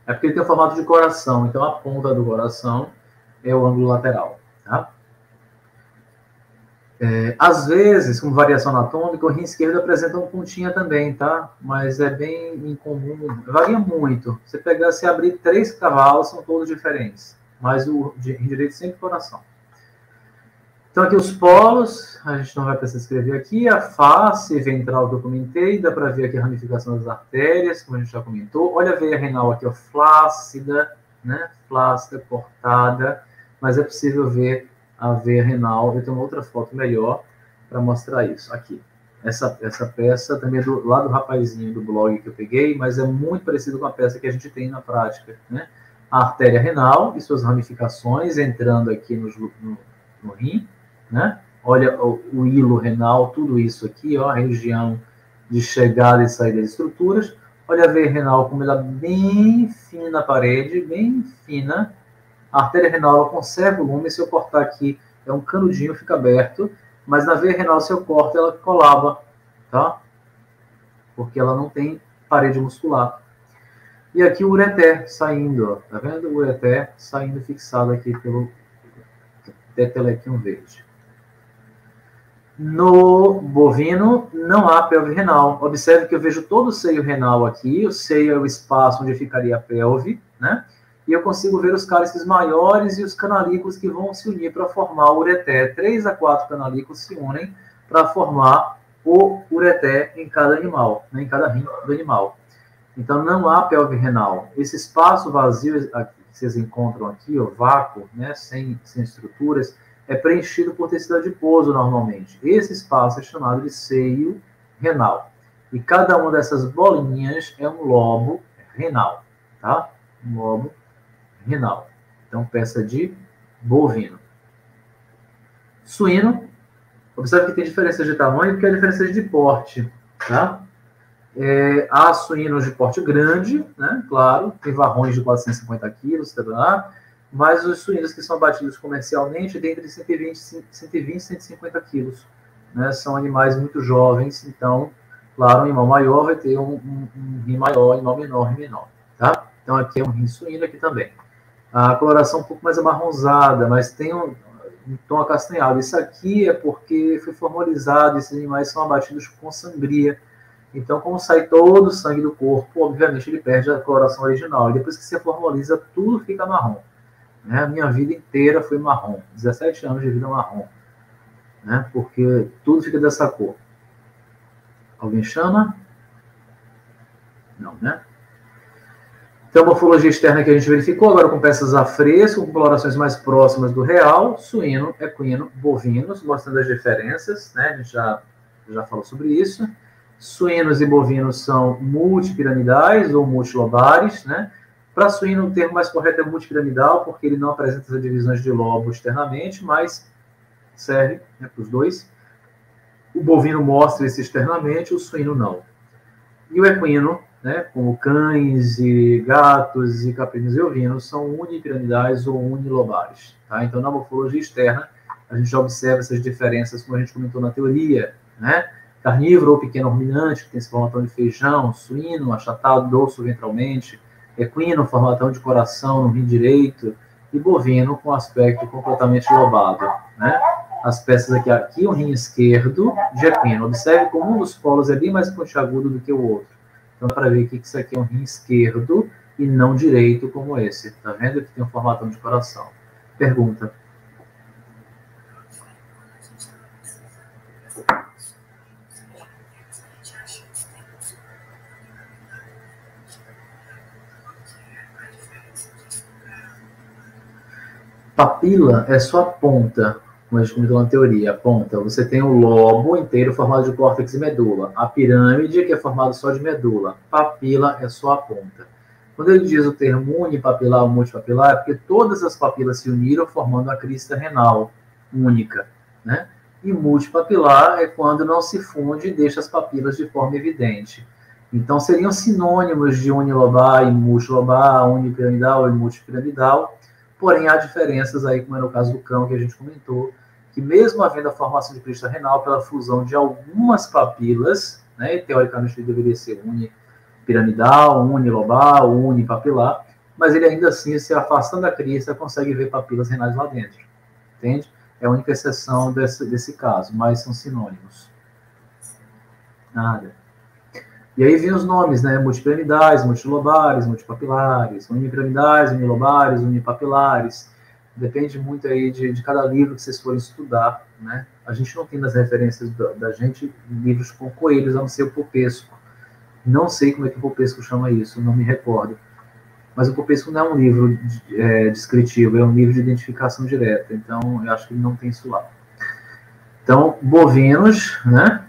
É porque ele tem o formato de coração, então a ponta do coração é o ângulo lateral, tá? Às vezes, como variação anatômica, o rim esquerdo apresenta uma pontinha também, tá? Mas é bem incomum, varia muito. Se abrir 3 cavalos, são todos diferentes. Mas o rim direito sempre coração. Então, aqui os polos, a gente não vai precisar escrever aqui. A face ventral que eu comentei, dá para ver aqui a ramificação das artérias, como a gente já comentou. Olha a veia renal aqui, ó, flácida, né? Flácida, cortada, mas é possível ver a veia renal. Eu tenho uma outra foto melhor para mostrar isso. Aqui. Essa peça também é lá do rapazinho do blog que eu peguei, mas é muito parecido com a peça que a gente tem na prática, né? A artéria renal e suas ramificações entrando aqui no rim, né? Olha o hilo renal, tudo isso aqui, ó, a região de chegada e saída de estruturas. Olha a veia renal como ela é bem fina na parede, bem fina. A artéria renal ela conserva o volume, se eu cortar aqui, é um canudinho, fica aberto, mas na veia renal, se eu corto, ela colaba, tá? Porque ela não tem parede muscular. E aqui o ureter saindo, ó, tá vendo? O ureter saindo fixado aqui pelo tetelequinho verde. No bovino, não há pelve renal. Observe que eu vejo todo o seio renal aqui, o seio é o espaço onde ficaria a pelve, né? E eu consigo ver os cálices maiores e os canalículos que vão se unir para formar o ureter. 3 a 4 canalículos se unem para formar o ureter em cada animal, né, em cada rim do animal. Então, não há pelve renal. Esse espaço vazio que vocês encontram aqui, o vácuo, né, sem estruturas, é preenchido por tecido adiposo normalmente. Esse espaço é chamado de seio renal. E cada uma dessas bolinhas é um lobo renal, tá? Um lobo renal. Então, peça de bovino. Suíno, observe que tem diferença de tamanho porque há diferença de porte, tá? Há suínos de porte grande, né? Claro, tem varrões de 450 quilos, tá? Mas os suínos que são abatidos comercialmente têm entre 120 e 150 quilos, né? São animais muito jovens, então, claro, um animal maior vai ter um rim maior, animal menor, rim menor, tá? Então, aqui é um rim suíno, aqui também. A coloração um pouco mais amarronzada, mas tem um tom acastanhado. Isso aqui é porque foi formalizado, esses animais são abatidos com sangria. Então, como sai todo o sangue do corpo, obviamente ele perde a coloração original. E depois que se formaliza, tudo fica marrom. Né? A minha vida inteira foi marrom. 17 anos de vida marrom. Né? Porque tudo fica dessa cor. Alguém chama? Não, né? Então, a morfologia externa que a gente verificou, agora com peças a fresco, com colorações mais próximas do real, suíno, equino, bovinos, mostrando as diferenças, né? A gente já falou sobre isso. Suínos e bovinos são multipiramidais ou multilobares, né? Para suíno, o termo mais correto é multipiramidal, porque ele não apresenta essas divisões de lobo externamente, mas serve, né, para os dois. O bovino mostra isso externamente, o suíno não. E o equino né, como cães e gatos e caprinos e ovinos, são unipiramidais ou unilobares. Tá? Então, na morfologia externa, a gente já observa essas diferenças, como a gente comentou na teoria, né? Carnívoro ou pequeno ruminante, que tem esse formatão de feijão, suíno, achatado, dorso ventralmente, equino, formatão de coração no rim direito, e bovino com aspecto completamente lobado, né? As peças aqui o rim esquerdo de equino. Observe como um dos polos é bem mais pontiagudo do que o outro. Então, para ver que isso aqui é um rim esquerdo e não direito como esse. Tá vendo que tem um formatão de coração? Pergunta. Papila é só a ponta, como a gente comentou na teoria, a ponta. Você tem o lobo inteiro formado de córtex e medula. A pirâmide, que é formado só de medula. Papila é só a ponta. Quando ele diz o termo unipapilar ou multipapilar, é porque todas as papilas se uniram formando a crista renal única, né? E multipapilar é quando não se funde e deixa as papilas de forma evidente. Então, seriam sinônimos de unilobar e multilobar, unipiramidal e multipiramidal. Porém, há diferenças aí, como é no caso do cão, que a gente comentou, que mesmo havendo a formação de crista renal pela fusão de algumas papilas, né, e teoricamente ele deveria ser unipiramidal, unilobar, unipapilar, mas ele ainda assim, se afastando da crista, consegue ver papilas renais lá dentro, entende? É a única exceção desse caso, mas são sinônimos. Nada. E aí vem os nomes, né? Multipiramidais, multilobares, multipapilares, unipiramidais, unilobares, unipapilares. Depende muito aí de cada livro que vocês forem estudar, né? A gente não tem nas referências da gente livros com coelhos, a não ser o Popesco. Não sei como é que o Popesco chama isso, não me recordo. Mas o Popesco não é um livro descritivo, é um livro de identificação direta. Então, eu acho que ele não tem isso lá. Então, bovinos, né?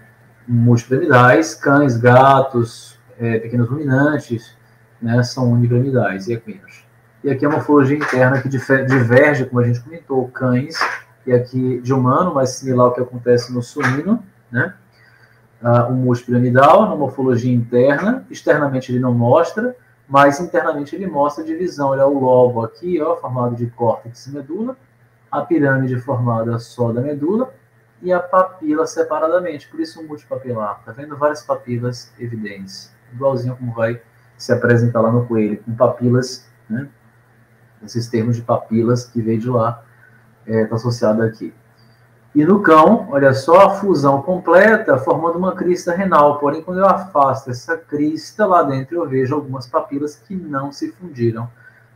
Multipiramidais, cães, gatos, pequenos ruminantes, né, são unipiramidais e equinos. E aqui a morfologia interna que diverge, como a gente comentou, cães, e aqui de humano, mas similar ao que acontece no suíno, né? O multipiramidal, na morfologia interna, externamente ele não mostra, mas internamente ele mostra a divisão. Ele é o lobo aqui, ó, formado de córtex e medula, a pirâmide formada só da medula, e a papila separadamente, por isso um multipapilar. Tá vendo várias papilas evidentes, igualzinho como vai se apresentar lá no coelho, com papilas, né? Esses termos de papilas que veio de lá, está associado aqui. E no cão, olha só, a fusão completa formando uma crista renal, porém quando eu afasto essa crista, lá dentro eu vejo algumas papilas que não se fundiram.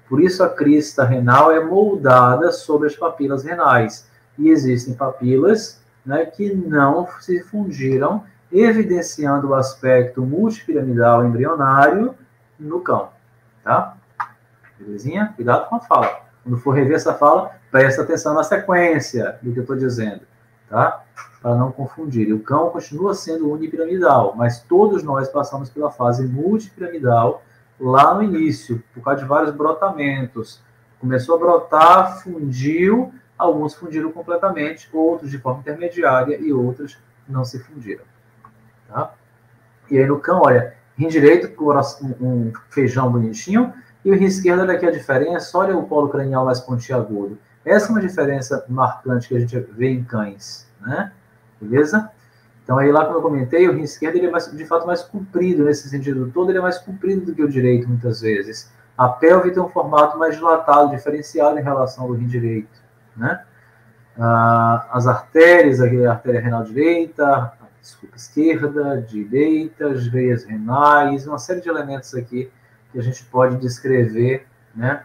Por isso a crista renal é moldada sobre as papilas renais. E existem papilas, né, que não se fundiram, evidenciando o aspecto multipiramidal embrionário no cão. Tá? Belezinha? Cuidado com a fala. Quando for rever essa fala, presta atenção na sequência do que eu estou dizendo. Tá? Para não confundir. O cão continua sendo unipiramidal, mas todos nós passamos pela fase multipiramidal lá no início, por causa de vários brotamentos. Começou a brotar, fundiu, alguns fundiram completamente, outros de forma intermediária e outros não se fundiram. Tá? E aí no cão, olha, rim direito, um feijão bonitinho, e o rim esquerdo, olha aqui a diferença, olha o polo cranial mais pontiagudo. Essa é uma diferença marcante que a gente vê em cães, né? Beleza? Então aí lá como eu comentei, o rim esquerdo ele é de fato mais comprido, nesse sentido todo, ele é mais comprido do que o direito muitas vezes. A pelve tem um formato mais dilatado, diferenciado em relação ao rim direito, né? As artérias, aqui a artéria renal direita, esquerda, direita, as veias renais, uma série de elementos aqui que a gente pode descrever, né,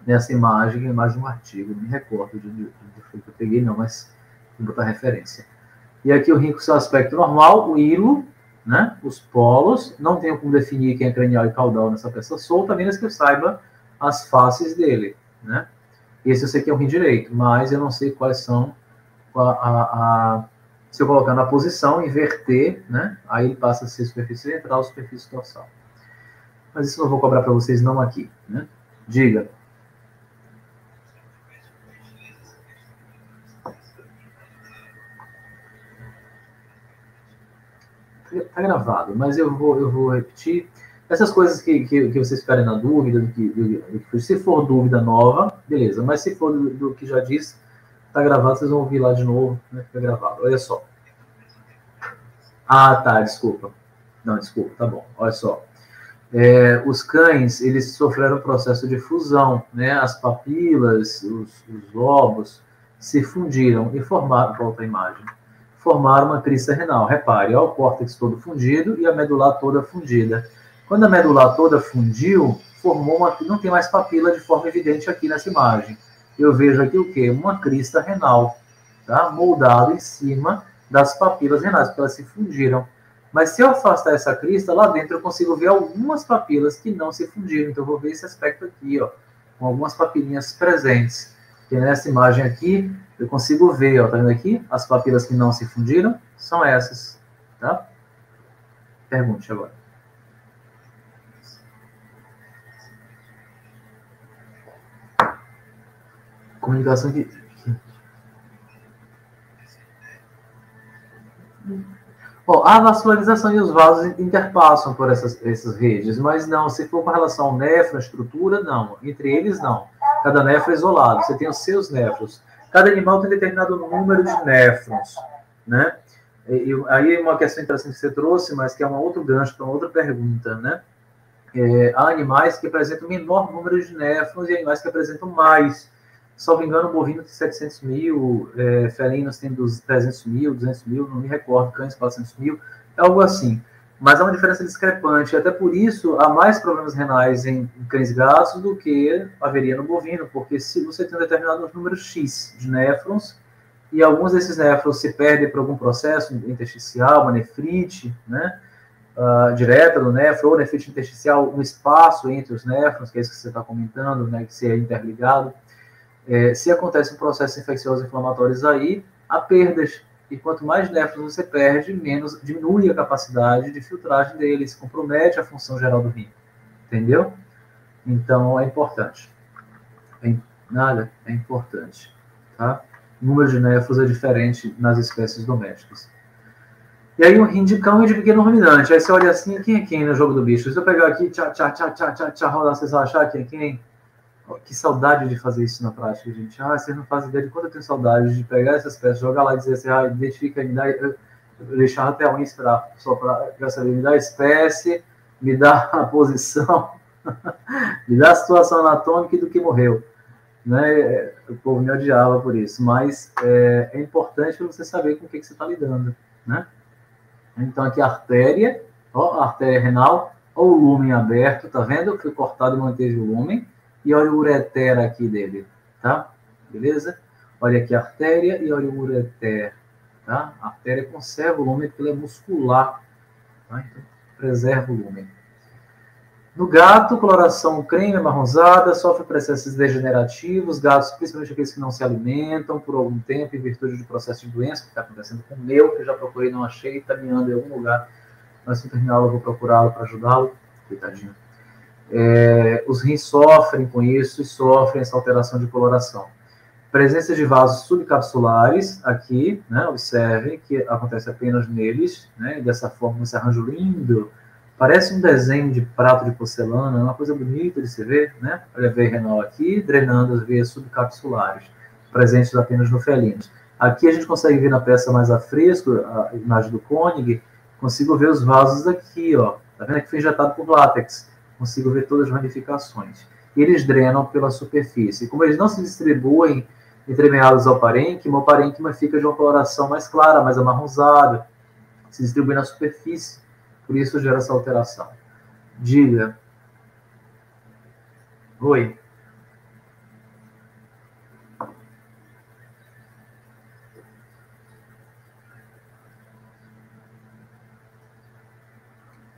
nessa imagem, a imagem de um artigo, não me recordo de que eu peguei não, mas vou botar referência. E aqui o rim com seu aspecto normal, o hilo, né, os polos, não tenho como definir quem é cranial e caudal nessa peça solta, a menos que eu saiba as faces dele, né. Esse eu sei que é o rim direito, mas eu não sei quais são se eu colocar na posição, inverter, né, aí ele passa a ser superfície ventral, superfície dorsal. Mas isso eu não vou cobrar para vocês não aqui, né. Diga. Tá gravado, mas eu vou repetir. Essas coisas que vocês ficarem na dúvida, se for dúvida nova, beleza. Mas se for do que já disse, tá gravado, vocês vão ouvir lá de novo, né? Fica gravado. Olha só. Ah, tá, desculpa. Não, desculpa, tá bom. Olha só. Os cães, eles sofreram um processo de fusão, né? As papilas, os lobos se fundiram e formaram, volta a imagem, formaram uma crista renal. Repare, ó, o córtex todo fundido e a medular toda fundida. Quando a medular toda fundiu, formou não tem mais papila de forma evidente aqui nessa imagem. Eu vejo aqui o quê? Uma crista renal, tá? Moldado em cima das papilas renais, porque elas se fundiram. Mas se eu afastar essa crista, lá dentro eu consigo ver algumas papilas que não se fundiram. Então eu vou ver esse aspecto aqui, ó, com algumas papilinhas presentes. Que nessa imagem aqui, eu consigo ver, ó, tá vendo aqui? As papilas que não se fundiram são essas, tá? Pergunte agora. Comunicação aqui. Bom, a vascularização e os vasos interpassam por essas redes, mas não, se for com relação ao néfron, estrutura, não. Entre eles, não. Cada néfron é isolado, você tem os seus néfrons. Cada animal tem determinado número de néfrons, né? Aí uma questão interessante que você trouxe, mas que é um outro gancho para uma outra pergunta, né? Há animais que apresentam menor número de néfrons e animais que apresentam mais. Salvo engano, o bovino tem 700 mil, felinos tem 300 mil, 200 mil, não me recordo, cães 400 mil, é algo assim. Mas há uma diferença discrepante, até por isso há mais problemas renais em cães e gatos do que haveria no bovino, porque se você tem um determinado número X de néfrons, e alguns desses néfrons se perdem por algum processo intersticial, uma nefrite, né, direta do néfron, ou nefrite intersticial no espaço entre os néfrons, que é isso que você está comentando, né, que se é interligado. Se acontece um processo infeccioso inflamatório aí, há perdas. E quanto mais néfrons você perde, menos diminui a capacidade de filtragem deles, compromete a função geral do rim. Entendeu? Então, é importante. É importante. Tá? O número de néfrons é diferente nas espécies domésticas. E aí, um rim de cão e de pequeno ruminante. Aí você olha assim, quem é quem no jogo do bicho? Se eu pegar aqui, rodar, vocês vão achar quem é quem? Que saudade de fazer isso na prática, gente. Vocês não fazem ideia de quanto eu tenho saudade de pegar essas peças, jogar lá e dizer assim, identifica, me dá, eu deixava até um só para saber, me dá a espécie, me dá a posição, me dá a situação anatômica e do que morreu. Né? O povo me odiava por isso, mas é importante para você saber com o que você está lidando. Né? Então, aqui a artéria, ó, a artéria renal, ó, o lúmen aberto, tá vendo? Foi cortado e manteve o lúmen. E olha o ureter aqui dele, tá? Beleza? Olha aqui a artéria e olha o ureter, tá? A artéria conserva o lúmen porque ela é muscular, tá? Então, preserva o lúmen. No gato, coloração creme amarronzada, sofre processos degenerativos, gatos, principalmente aqueles que não se alimentam por algum tempo, em virtude do processo de doença que está acontecendo com o meu, que eu já procurei, não achei, está miando em algum lugar. Mas se terminar, eu vou procurá-lo para ajudá-lo. Coitadinho. Os rins sofrem com isso e sofrem essa alteração de coloração. Presença de vasos subcapsulares aqui, né? Observem que acontece apenas neles, né? Dessa forma, esse arranjo lindo, parece um desenho de prato de porcelana, é uma coisa bonita de se ver, né? Olha a veia renal aqui, drenando as veias subcapsulares, presentes apenas no felinos. Aqui a gente consegue ver na peça mais a fresco, a imagem do Koenig, consigo ver os vasos aqui, ó. Tá vendo que foi injetado por látex? Consigo ver todas as ramificações. E eles drenam pela superfície. Como eles não se distribuem entremeados ao parênquima, o parênquima fica de uma coloração mais clara, mais amarronzada, se distribui na superfície. Por isso gera essa alteração. Diga. Oi.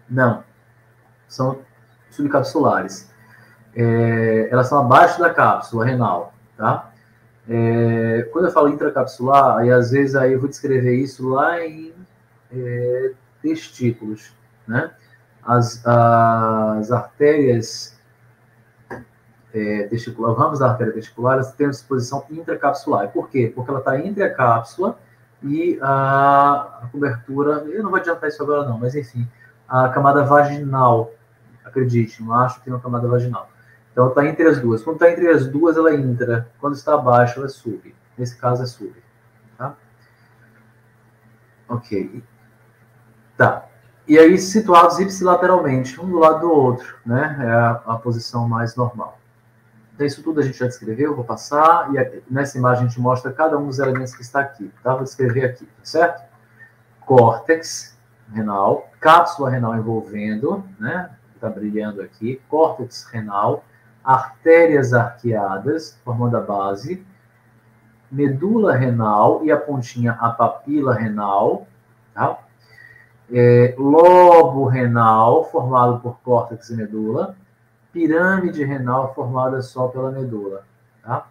Não. São subcapsulares. Elas são abaixo da cápsula renal, tá? Quando eu falo intracapsular, aí às vezes aí eu vou descrever isso lá em testículos, né? As artérias testiculares, os ramos da artéria testicular, elas têm uma disposição intracapsular. Por quê? Porque ela está entre a cápsula e a cobertura, eu não vou adiantar isso agora não, mas enfim, a camada vaginal, acredite, o macho tem uma camada vaginal. Então está entre as duas. Quando está entre as duas, ela é intra. Quando está abaixo, ela é sub. Nesse caso é sub. Tá? Ok. Tá. E aí, situados ipsilateralmente, um do lado do outro, né? É a posição mais normal. Então, isso tudo a gente já descreveu, eu vou passar, e nessa imagem a gente mostra cada um dos elementos que está aqui. Tá? Vou descrever aqui, tá certo? Córtex renal, cápsula renal envolvendo, né? Está brilhando aqui, córtex renal, artérias arqueadas, formando a base, medula renal e a pontinha, a papila renal, tá? Lobo renal, formado por córtex e medula, pirâmide renal, formada só pela medula, tá?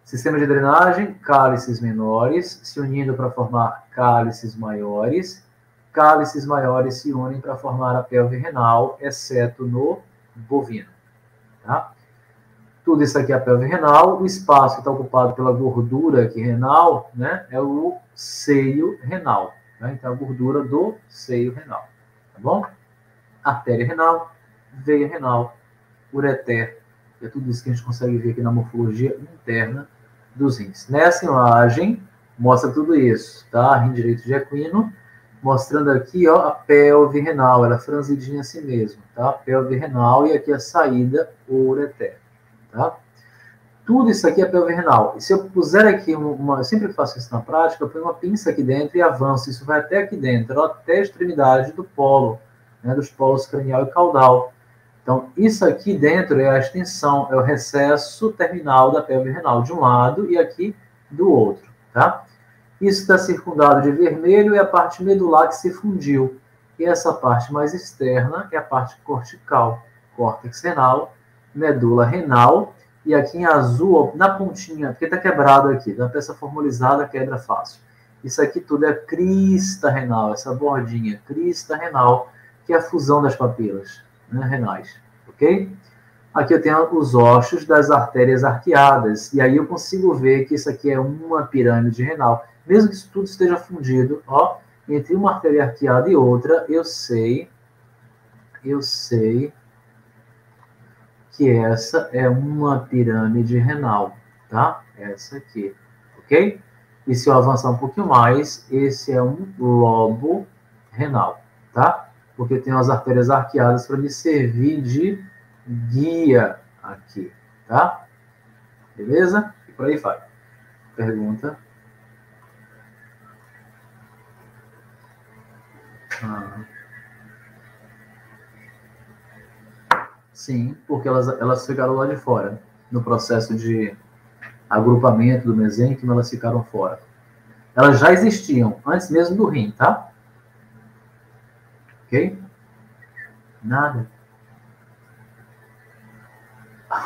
Sistema de drenagem, cálices menores, se unindo para formar cálices maiores se unem para formar a pelve renal, exceto no bovino, tá? Tudo isso aqui é a pelve renal, o espaço que está ocupado pela gordura aqui renal, né, é o seio renal, né? Então a gordura do seio renal, tá bom? Artéria renal, veia renal, ureter, é tudo isso que a gente consegue ver aqui na morfologia interna dos rins. Nessa imagem, mostra tudo isso, tá? Rim direito de equino, mostrando aqui, ó, a pelve renal, ela é franzidinha assim mesmo, tá? Pelve renal e aqui a saída, o ureter, tá? Tudo isso aqui é pelve renal. E se eu puser aqui eu sempre faço isso na prática, eu ponho uma pinça aqui dentro e avanço, isso vai até aqui dentro, ó, até a extremidade do polo, né, dos polos cranial e caudal. Então, isso aqui dentro é a extensão, é o recesso terminal da pelve renal, de um lado e aqui do outro, tá? Isso está circundado de vermelho, é a parte medular que se fundiu. E essa parte mais externa é a parte cortical, córtex renal, medula renal, e aqui em azul, na pontinha, porque está quebrado aqui, na peça formalizada quebra fácil. Isso aqui tudo é crista renal, essa bordinha, crista renal, que é a fusão das papilas, né, renais, ok? Aqui eu tenho os ossos das artérias arqueadas, e aí eu consigo ver que isso aqui é uma pirâmide renal. Mesmo que isso tudo esteja fundido, ó, entre uma artéria arqueada e outra, eu sei que essa é uma pirâmide renal, tá? Essa aqui, ok? E se eu avançar um pouquinho mais, esse é um lobo renal, tá? Porque tem as artérias arqueadas para me servir de guia aqui, tá? Beleza? E por aí vai. Pergunta. Sim, porque elas ficaram lá de fora. No processo de agrupamento do mesênquima, elas ficaram fora. Elas já existiam, antes mesmo do rim, tá? Ok? Nada.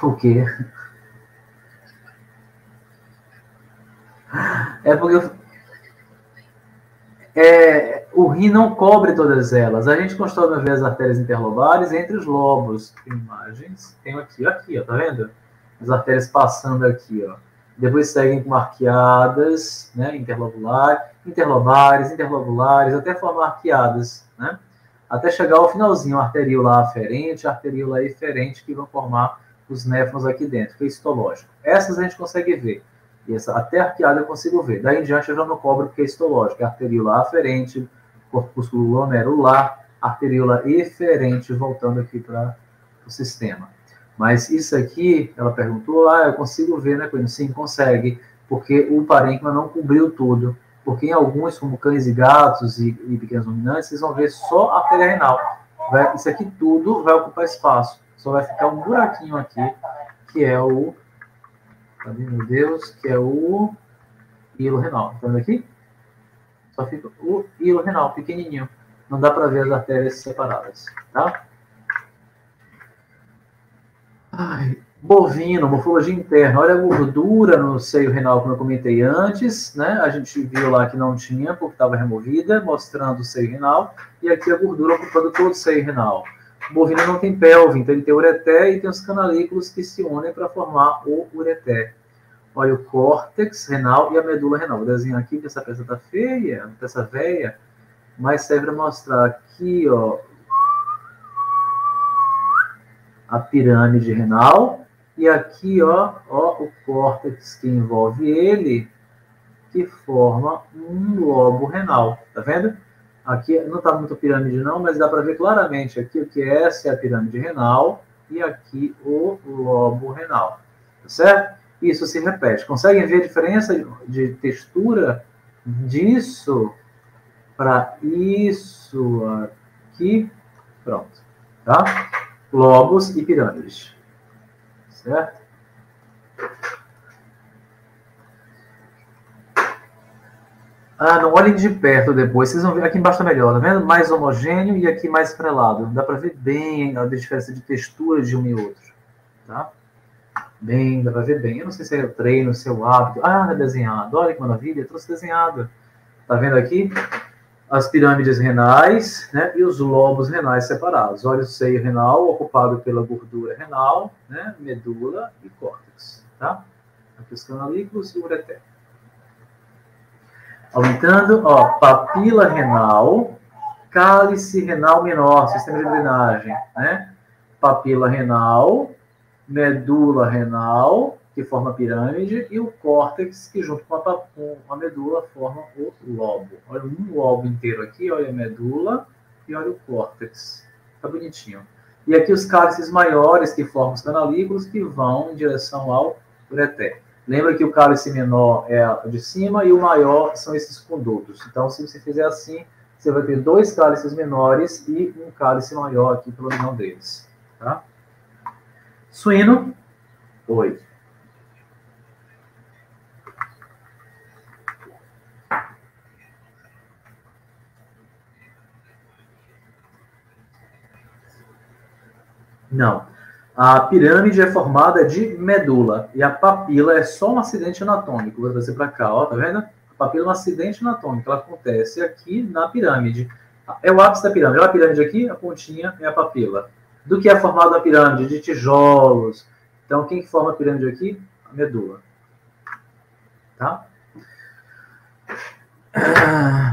O quê? É porque o rim não cobre todas elas. A gente costuma ver as artérias interlobares entre os lobos. Tem imagens. Tem aqui, ó, tá vendo? As artérias passando aqui, ó. Depois seguem com arqueadas, né? Interlobulares, até formar arqueadas, né? Até chegar ao finalzinho, arteríola aferente, arteríola eferente, que vão formar os néfrons aqui dentro, que é histológico. Essas a gente consegue ver. E essa, até arqueada eu consigo ver. Daí em diante eu já não cobro porque é histológico. É arteríola aferente, corpúsculo glomerular, arteríola eferente, voltando aqui para o sistema. Mas isso aqui, ela perguntou, eu consigo ver, né, Coelho? Sim, consegue, porque o parênquima não cobriu tudo. Porque em alguns, como cães e gatos e pequenos ruminantes, vocês vão ver só a artéria renal. Isso aqui tudo vai ocupar espaço. Só vai ficar um buraquinho aqui, que é o... Cadê, meu Deus? Que é o hilo renal. Tá vendo aqui? Só fica o hilo renal, pequenininho. Não dá para ver as artérias separadas, tá? Bovino, morfologia interna. Olha a gordura no seio renal, como eu comentei antes, né? A gente viu lá que não tinha, porque estava removida, mostrando o seio renal. E aqui a gordura ocupando todo o seio renal. O bovino não tem pelve, então ele tem ureter e tem os canalículos que se unem para formar o ureter. Olha o córtex renal e a medula renal. Vou desenhar aqui, porque essa peça está feia, peça velha, mas serve para mostrar aqui, ó, a pirâmide renal, e aqui, ó, o córtex que envolve ele, que forma um lobo renal. Tá vendo? Aqui não está muito pirâmide não, mas dá para ver claramente aqui o que é essa é a pirâmide renal e aqui o lobo renal. Tá certo? Isso se repete. Conseguem ver a diferença de textura disso para isso aqui? Pronto. Tá? Lobos e pirâmides. Certo? Ah, não olhem de perto depois. Vocês vão ver aqui embaixo tá melhor, tá vendo? Mais homogêneo e aqui mais estrelado. Dá para ver bem a diferença de textura de um e outro. Tá? Bem, dá para ver bem. Eu não sei se é o treino, se é o hábito. Ah, é desenhado. Olha que maravilha, eu trouxe desenhado. Tá vendo aqui? As pirâmides renais, né? E os lobos renais separados. Olha o seio renal ocupado pela gordura renal, né? Medula e córtex. Tá? Aqui os canalículos e o ureter. Aumentando, ó, papila renal, cálice renal menor, sistema de drenagem, né? Papila renal, medula renal, que forma a pirâmide, e o córtex, que junto com a medula forma o lobo. Olha um lobo inteiro aqui, olha a medula e olha o córtex. Tá bonitinho. E aqui os cálices maiores, que formam os canalículos, que vão em direção ao ureter. Lembra que o cálice menor é de cima e o maior são esses condutos. Então, se você fizer assim, você vai ter dois cálices menores e um cálice maior aqui pela união deles. Tá? Suíno. Oi. Não. A pirâmide é formada de medula e a papila é só um acidente anatômico. Vou trazer para cá, ó, tá vendo? A papila é um acidente anatômico, ela acontece aqui na pirâmide. É o ápice da pirâmide. Olha a pirâmide aqui, a pontinha é a papila. Do que é formada a pirâmide? De tijolos. Então, quem forma a pirâmide aqui? A medula. Tá?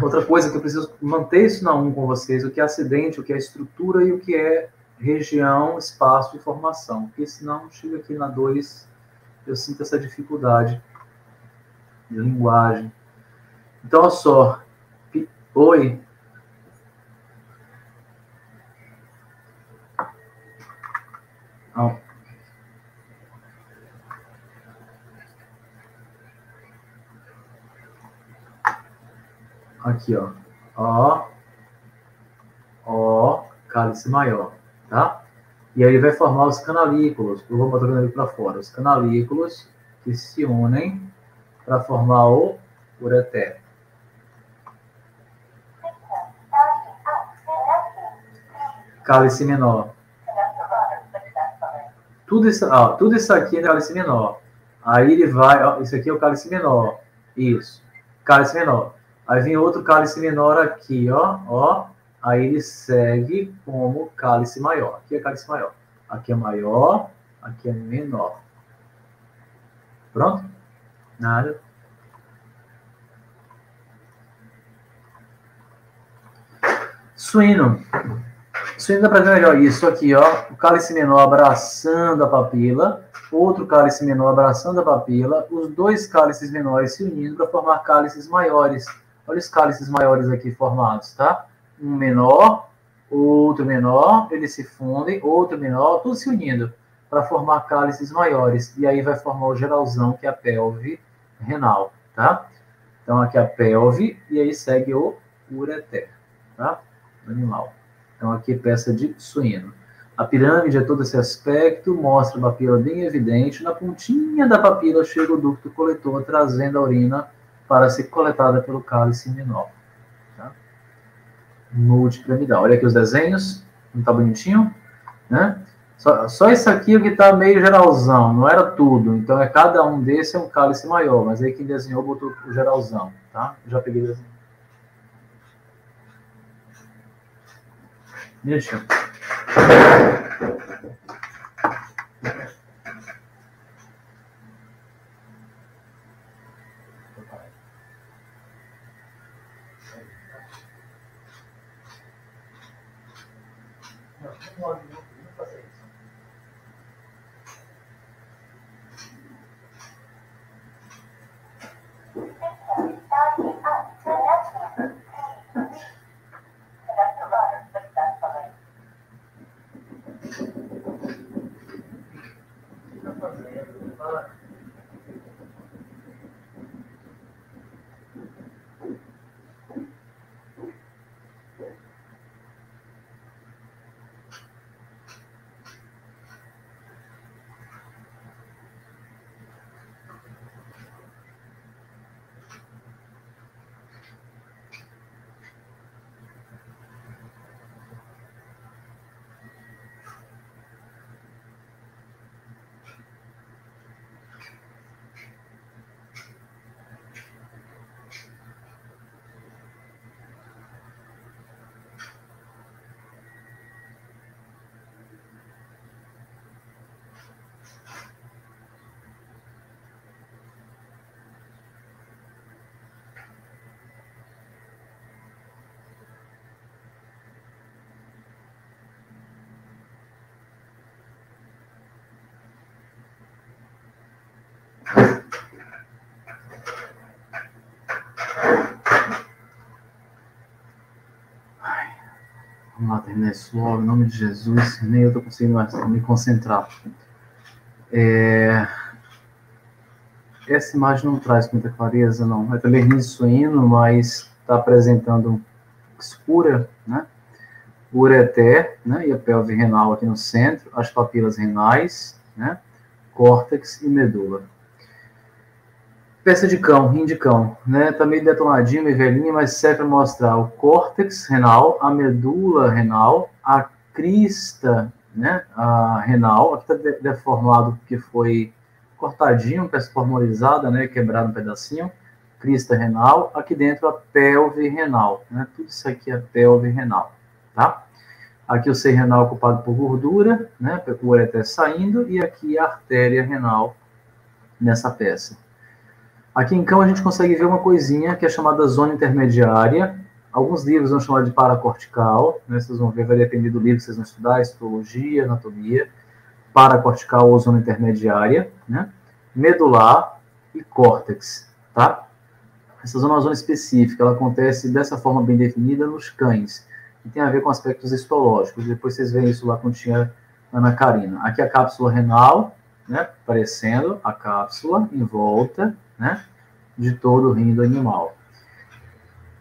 Outra coisa que eu preciso manter isso na 1 com vocês, o que é acidente, o que é estrutura e o que é região, espaço e formação. Porque senão, chega aqui na 2, eu sinto essa dificuldade de linguagem. Então, olha só. Oi. Aqui, ó. Ó, cálice maior. Tá? E aí ele vai formar os canalículos. Eu vou botar o canalículo para fora. Os canalículos que se unem para formar o ureter. Cálice menor. Tudo isso aqui é cálice menor. Aí ele vai... Ó, isso aqui é o cálice menor. Isso. Cálice menor. Aí vem outro cálice menor aqui, ó. Aí ele segue como cálice maior. Aqui é cálice maior. Aqui é maior, aqui é menor. Pronto? Nada. Suíno. Suíno dá para ver melhor isso aqui, ó. O cálice menor abraçando a papila. Outro cálice menor abraçando a papila. Os dois cálices menores se unindo para formar cálices maiores. Olha os cálices maiores aqui formados, tá? Um menor, outro menor, eles se fundem, outro menor, tudo se unindo para formar cálices maiores. E aí vai formar o geralzão, que é a pelve renal, tá? Então aqui é a pelve e aí segue o ureter, tá? Animal. Então aqui é peça de suíno. A pirâmide é todo esse aspecto, mostra a papila bem evidente. Na pontinha da papila chega o ducto coletor, trazendo a urina para ser coletada pelo cálice menor. Multipiramidal. Olha aqui os desenhos, não tá bonitinho? Né? Só isso aqui que tá meio geralzão, não era tudo. Então, cada um desses é um cálice maior, mas aí quem desenhou botou o geralzão, tá? Já peguei o desenho. Deixa. Vamos lá, terminar isso logo, em nome de Jesus, nem eu estou conseguindo mais me concentrar. Essa imagem não traz muita clareza, não. É também rim suíno, mas está apresentando escura, né? O ureter, né? E a pelve renal aqui no centro, as papilas renais, né? Córtex e medula. Peça de cão, rim de cão, né? Tá meio detonadinho, meio velhinho, mas serve para mostrar o córtex renal, a medula renal, a crista, né? A renal, aqui está deformado porque foi cortadinho, peça formalizada, né? Quebrado um pedacinho, crista renal, aqui dentro a pelve renal, né? Tudo isso aqui é pelve renal, tá? Aqui o seio renal ocupado por gordura, né? O ureter saindo, e aqui a artéria renal nessa peça. Aqui em cão a gente consegue ver uma coisinha que é chamada zona intermediária. Alguns livros vão chamar de paracortical, né? Vocês vão ver, vai depender do livro que vocês vão estudar, histologia, anatomia. Paracortical ou zona intermediária, né? Medular e córtex, tá? Essa zona é uma zona específica, ela acontece dessa forma bem definida nos cães, e tem a ver com aspectos histológicos. Depois vocês veem isso lá quando tinha Ana Karina. Aqui a cápsula renal, né? Aparecendo a cápsula em volta, né, de todo o rim do animal.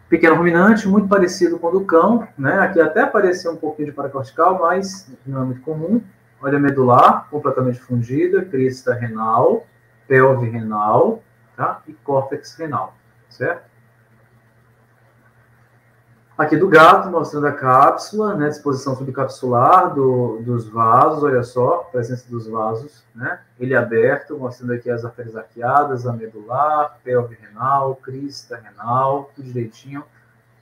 Pequeno ruminante, muito parecido com o do cão, né? Aqui até apareceu um pouquinho de paracortical, mas não é muito comum. Olha, medular, completamente fundida, crista renal, pelve renal, tá? E córtex renal, certo? Aqui do gato, mostrando a cápsula, né? Disposição subcapsular dos vasos, olha só, presença dos vasos, né? Ele aberto, mostrando aqui as artérias arqueadas, a medular, pelve renal, crista renal, tudo direitinho,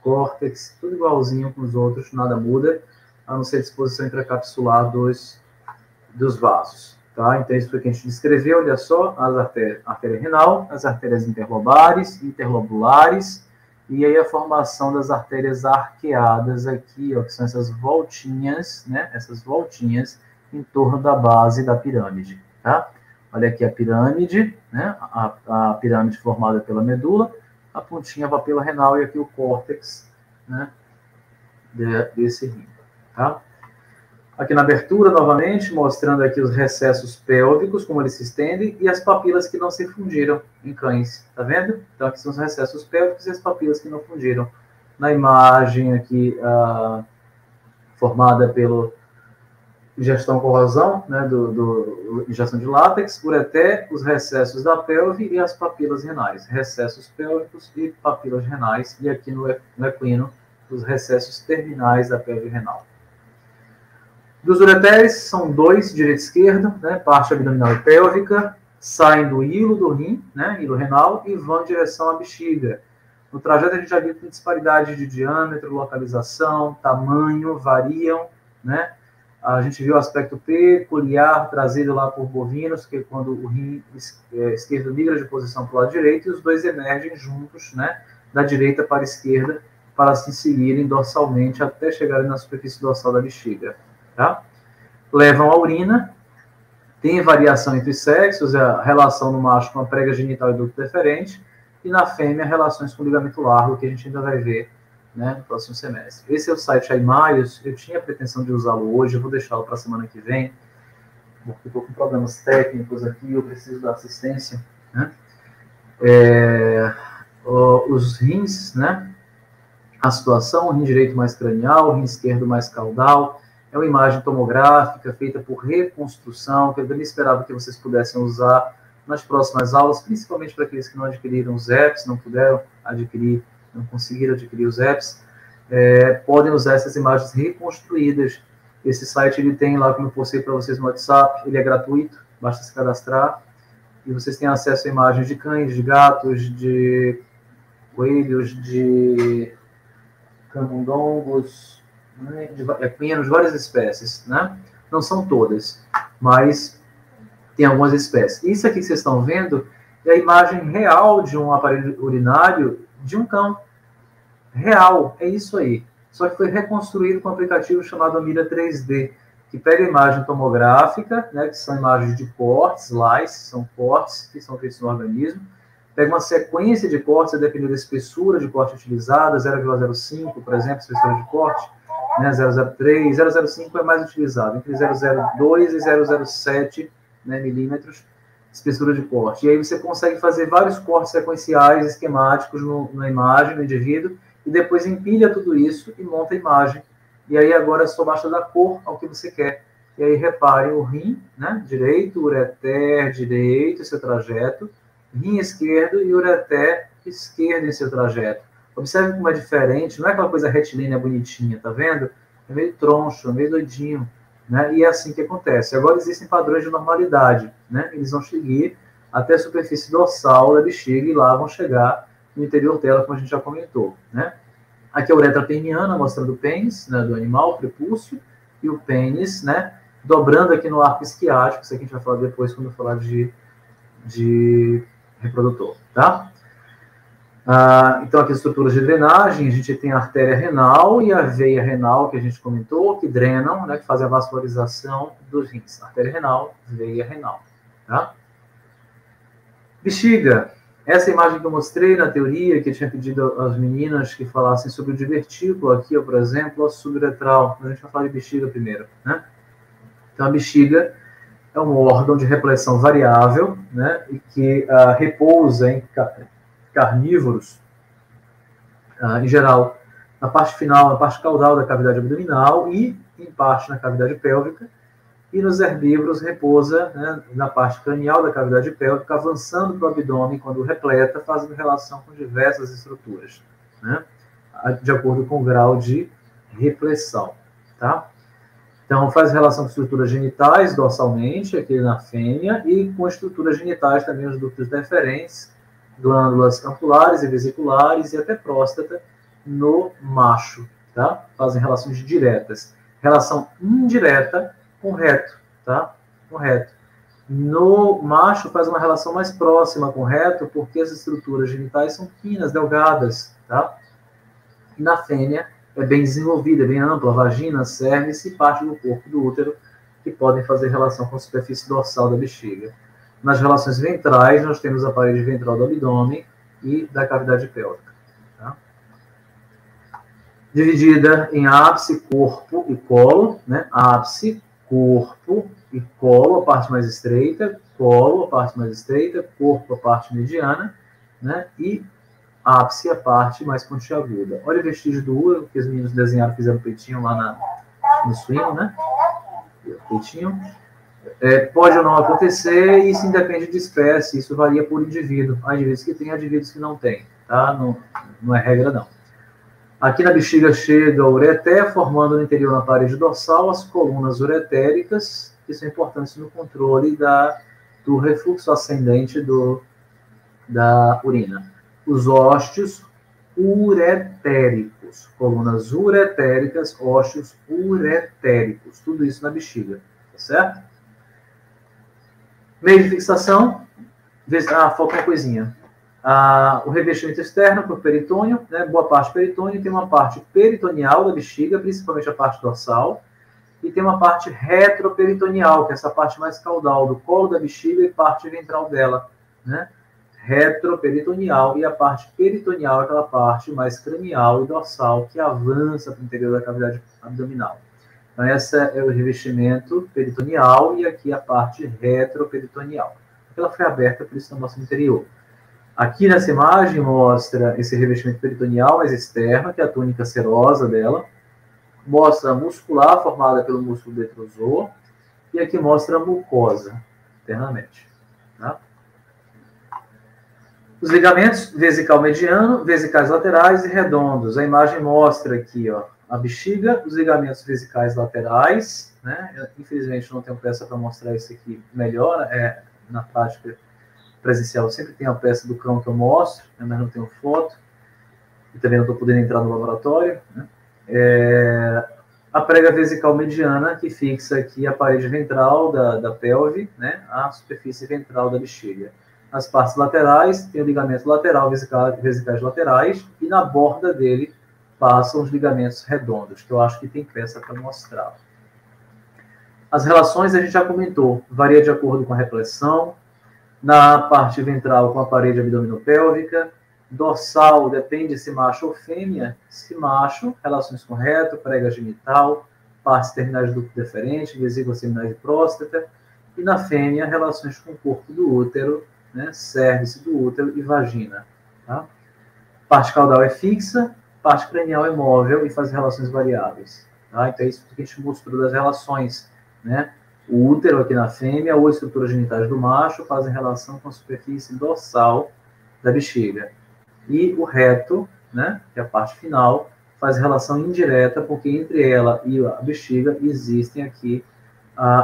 córtex, tudo igualzinho com os outros, nada muda, a não ser a disposição intracapsular dos vasos, tá? Então, isso foi o que a gente descreveu, olha só, artéria renal, as artérias interlobares, interlobulares, e aí a formação das artérias arqueadas aqui, ó, que são essas voltinhas, né? Essas voltinhas em torno da base da pirâmide, tá? Olha aqui a pirâmide, né? A pirâmide formada pela medula, a pontinha a papila renal e aqui o córtex, né? Desse rim, tá? Aqui na abertura, novamente, mostrando aqui os recessos pélvicos, como eles se estendem, e as papilas que não se fundiram em cães, tá vendo? Então, aqui são os recessos pélvicos e as papilas que não fundiram. Na imagem aqui, formada pelo ingestão corrosão, né, ingestão de látex, ureter, os recessos da pelve e as papilas renais. Recessos pélvicos e papilas renais, e aqui no equino, os recessos terminais da pelve renal. Dos ureteres, são dois, direita e esquerda, né, parte abdominal e pélvica, saem do hilo do rim, né, hilo renal, e vão em direção à bexiga. No trajeto a gente já viu que disparidade de diâmetro, localização, tamanho, variam, né? A gente viu o aspecto peculiar trazido lá por bovinos, que é quando o rim esquerdo migra de posição para o lado direito, e os dois emergem juntos, né, da direita para a esquerda, para se seguirem dorsalmente até chegarem na superfície dorsal da bexiga, tá? Levam a urina, tem variação entre sexos, a relação no macho com a prega genital e ducto deferente, e na fêmea, relações com o ligamento largo, que a gente ainda vai ver, né, no próximo semestre. Esse é o site Aimaios, eu tinha a pretensão de usá-lo hoje, eu vou deixá-lo para a semana que vem, porque estou com problemas técnicos aqui, eu preciso da assistência, né? Os rins, né? A situação, o rim direito mais cranial, o rim esquerdo mais caudal, é uma imagem tomográfica feita por reconstrução, que eu também esperava que vocês pudessem usar nas próximas aulas, principalmente para aqueles que não adquiriram os EPs, não puderam adquirir, não conseguiram adquirir os EPs, podem usar essas imagens reconstruídas. Esse site, ele tem lá, como eu postei para vocês no WhatsApp, ele é gratuito, basta se cadastrar, e vocês têm acesso a imagens de cães, de gatos, de coelhos, de camundongos, né, de equinos, várias espécies, né? Não são todas, mas tem algumas espécies. Isso aqui que vocês estão vendo é a imagem real de um aparelho urinário de um cão. Real, é isso aí. Só que foi reconstruído com um aplicativo chamado Amira 3D, que pega a imagem tomográfica, né, que são imagens de cortes, slices, são cortes que são feitos no organismo, pega uma sequência de cortes, a depender da espessura de corte utilizada, 0,05, por exemplo, espessura de corte, né, 0,03, 0,05 é mais utilizado, entre 0,02 e 0,07, né, milímetros, espessura de corte. E aí você consegue fazer vários cortes sequenciais, esquemáticos na imagem, no indivíduo, e depois empilha tudo isso e monta a imagem. E aí agora só basta dar cor ao que você quer. E aí reparem o rim, né, direito, ureter direito, seu trajeto, rim esquerdo e ureter esquerdo em seu trajeto. Observe como é diferente, não é aquela coisa retilínea bonitinha, tá vendo? É meio troncho, é meio doidinho, né? E é assim que acontece. Agora existem padrões de normalidade, né? Eles vão seguir até a superfície dorsal da bexiga e lá vão chegar no interior dela, como a gente já comentou, né? Aqui é a uretra peniana, mostrando o pênis, né, do animal, o prepúcio, e o pênis, né, dobrando aqui no arco isquiático, isso aqui a gente vai falar depois quando eu falar de reprodutor, tá? Então, aqui as estruturas de drenagem, a gente tem a artéria renal e a veia renal, que a gente comentou, que drenam, né, que fazem a vascularização dos rins. Artéria renal, veia renal, tá? Bexiga. Essa imagem que eu mostrei na teoria, que eu tinha pedido às meninas que falassem sobre o divertículo, aqui, ó, por exemplo, a suburetral. A gente vai falar de bexiga primeiro, né? Então, a bexiga é um órgão de repressão variável, né? E que repousa em carnívoros, em geral, na parte final, na parte caudal da cavidade abdominal e, em parte, na cavidade pélvica. E nos herbívoros repousa, né, na parte cranial da cavidade pélvica, avançando para o abdômen quando repleta, fazendo relação com diversas estruturas, né, de acordo com o grau de repressão, tá? Então, faz relação com estruturas genitais, dorsalmente, aqui na fêmea, e com estruturas genitais também, os ductos deferentes, glândulas ampulares e vesiculares, e até próstata no macho, tá? Fazem relações diretas. Relação indireta com reto, tá? Com reto. No macho faz uma relação mais próxima com reto, porque as estruturas genitais são finas, delgadas, tá? E na fêmea é bem desenvolvida, é bem ampla, vagina, cérvix e parte do corpo do útero, que podem fazer relação com a superfície dorsal da bexiga. Nas relações ventrais, nós temos a parede ventral do abdômen e da cavidade pélvica, tá? Dividida em ápice, corpo e colo, né? Ápice, corpo e colo, a parte mais estreita, colo, a parte mais estreita, corpo, a parte mediana, né? E ápice, a parte mais pontiaguda. Olha o vestígio do útero, que os meninos desenharam, fizeram o peitinho lá no suíno, né? O peitinho. Pode ou não acontecer, e isso independe de espécie, isso varia por indivíduo. Há indivíduos que têm, há indivíduos que não têm, tá? Não é regra, não. Aqui na bexiga chega o ureter, formando no interior, na parede dorsal, as colunas uretéricas, que são importantes no controle do refluxo ascendente da urina. Os ósteos uretéricos, colunas uretéricas, ósteos uretéricos, tudo isso na bexiga, tá certo? Meio de fixação, falta uma coisinha. O revestimento externo para o peritônio, né, boa parte peritônio, tem uma parte peritoneal da bexiga, principalmente a parte dorsal, e tem uma parte retroperitoneal, que é essa parte mais caudal do colo da bexiga e parte ventral dela, né? Retroperitoneal, e a parte peritoneal é aquela parte mais cranial e dorsal que avança para o interior da cavidade abdominal. Então, esse é o revestimento peritoneal e aqui a parte retroperitoneal. Ela foi aberta, por isso não mostra o interior. Aqui nessa imagem mostra esse revestimento peritoneal mais externo, que é a túnica serosa dela. Mostra a muscular formada pelo músculo detrusor. E aqui mostra a mucosa, internamente. Tá? Os ligamentos vesical mediano, vesicais laterais e redondos. A imagem mostra aqui, ó, a bexiga, os ligamentos vesicais laterais, né? Eu, infelizmente não tenho peça para mostrar isso aqui melhor, na prática presencial eu sempre tenho a peça do cão que eu mostro, né, mas não tenho foto, e também não estou podendo entrar no laboratório, né? A prega vesical mediana, que fixa aqui a parede ventral da pelve, né, a superfície ventral da bexiga. As partes laterais tem o ligamento lateral, vesicais laterais, e na borda dele passam os ligamentos redondos, que eu acho que tem peça para mostrar. As relações a gente já comentou, varia de acordo com a reflexão, na parte ventral com a parede abdominopélvica, dorsal depende se macho ou fêmea, se macho, relações com reto, prega genital, partes terminais do ducto deferente, vesícula seminal e próstata, e na fêmea, relações com o corpo do útero, né, cérvice do útero e vagina. Tá? Parte caudal é fixa, parte cranial é móvel e faz relações variáveis. Tá? Então é isso que a gente mostrou das relações, né? O útero aqui na fêmea ou estruturas genitais do macho fazem relação com a superfície dorsal da bexiga. E o reto, né, que é a parte final, faz relação indireta, porque entre ela e a bexiga existem aqui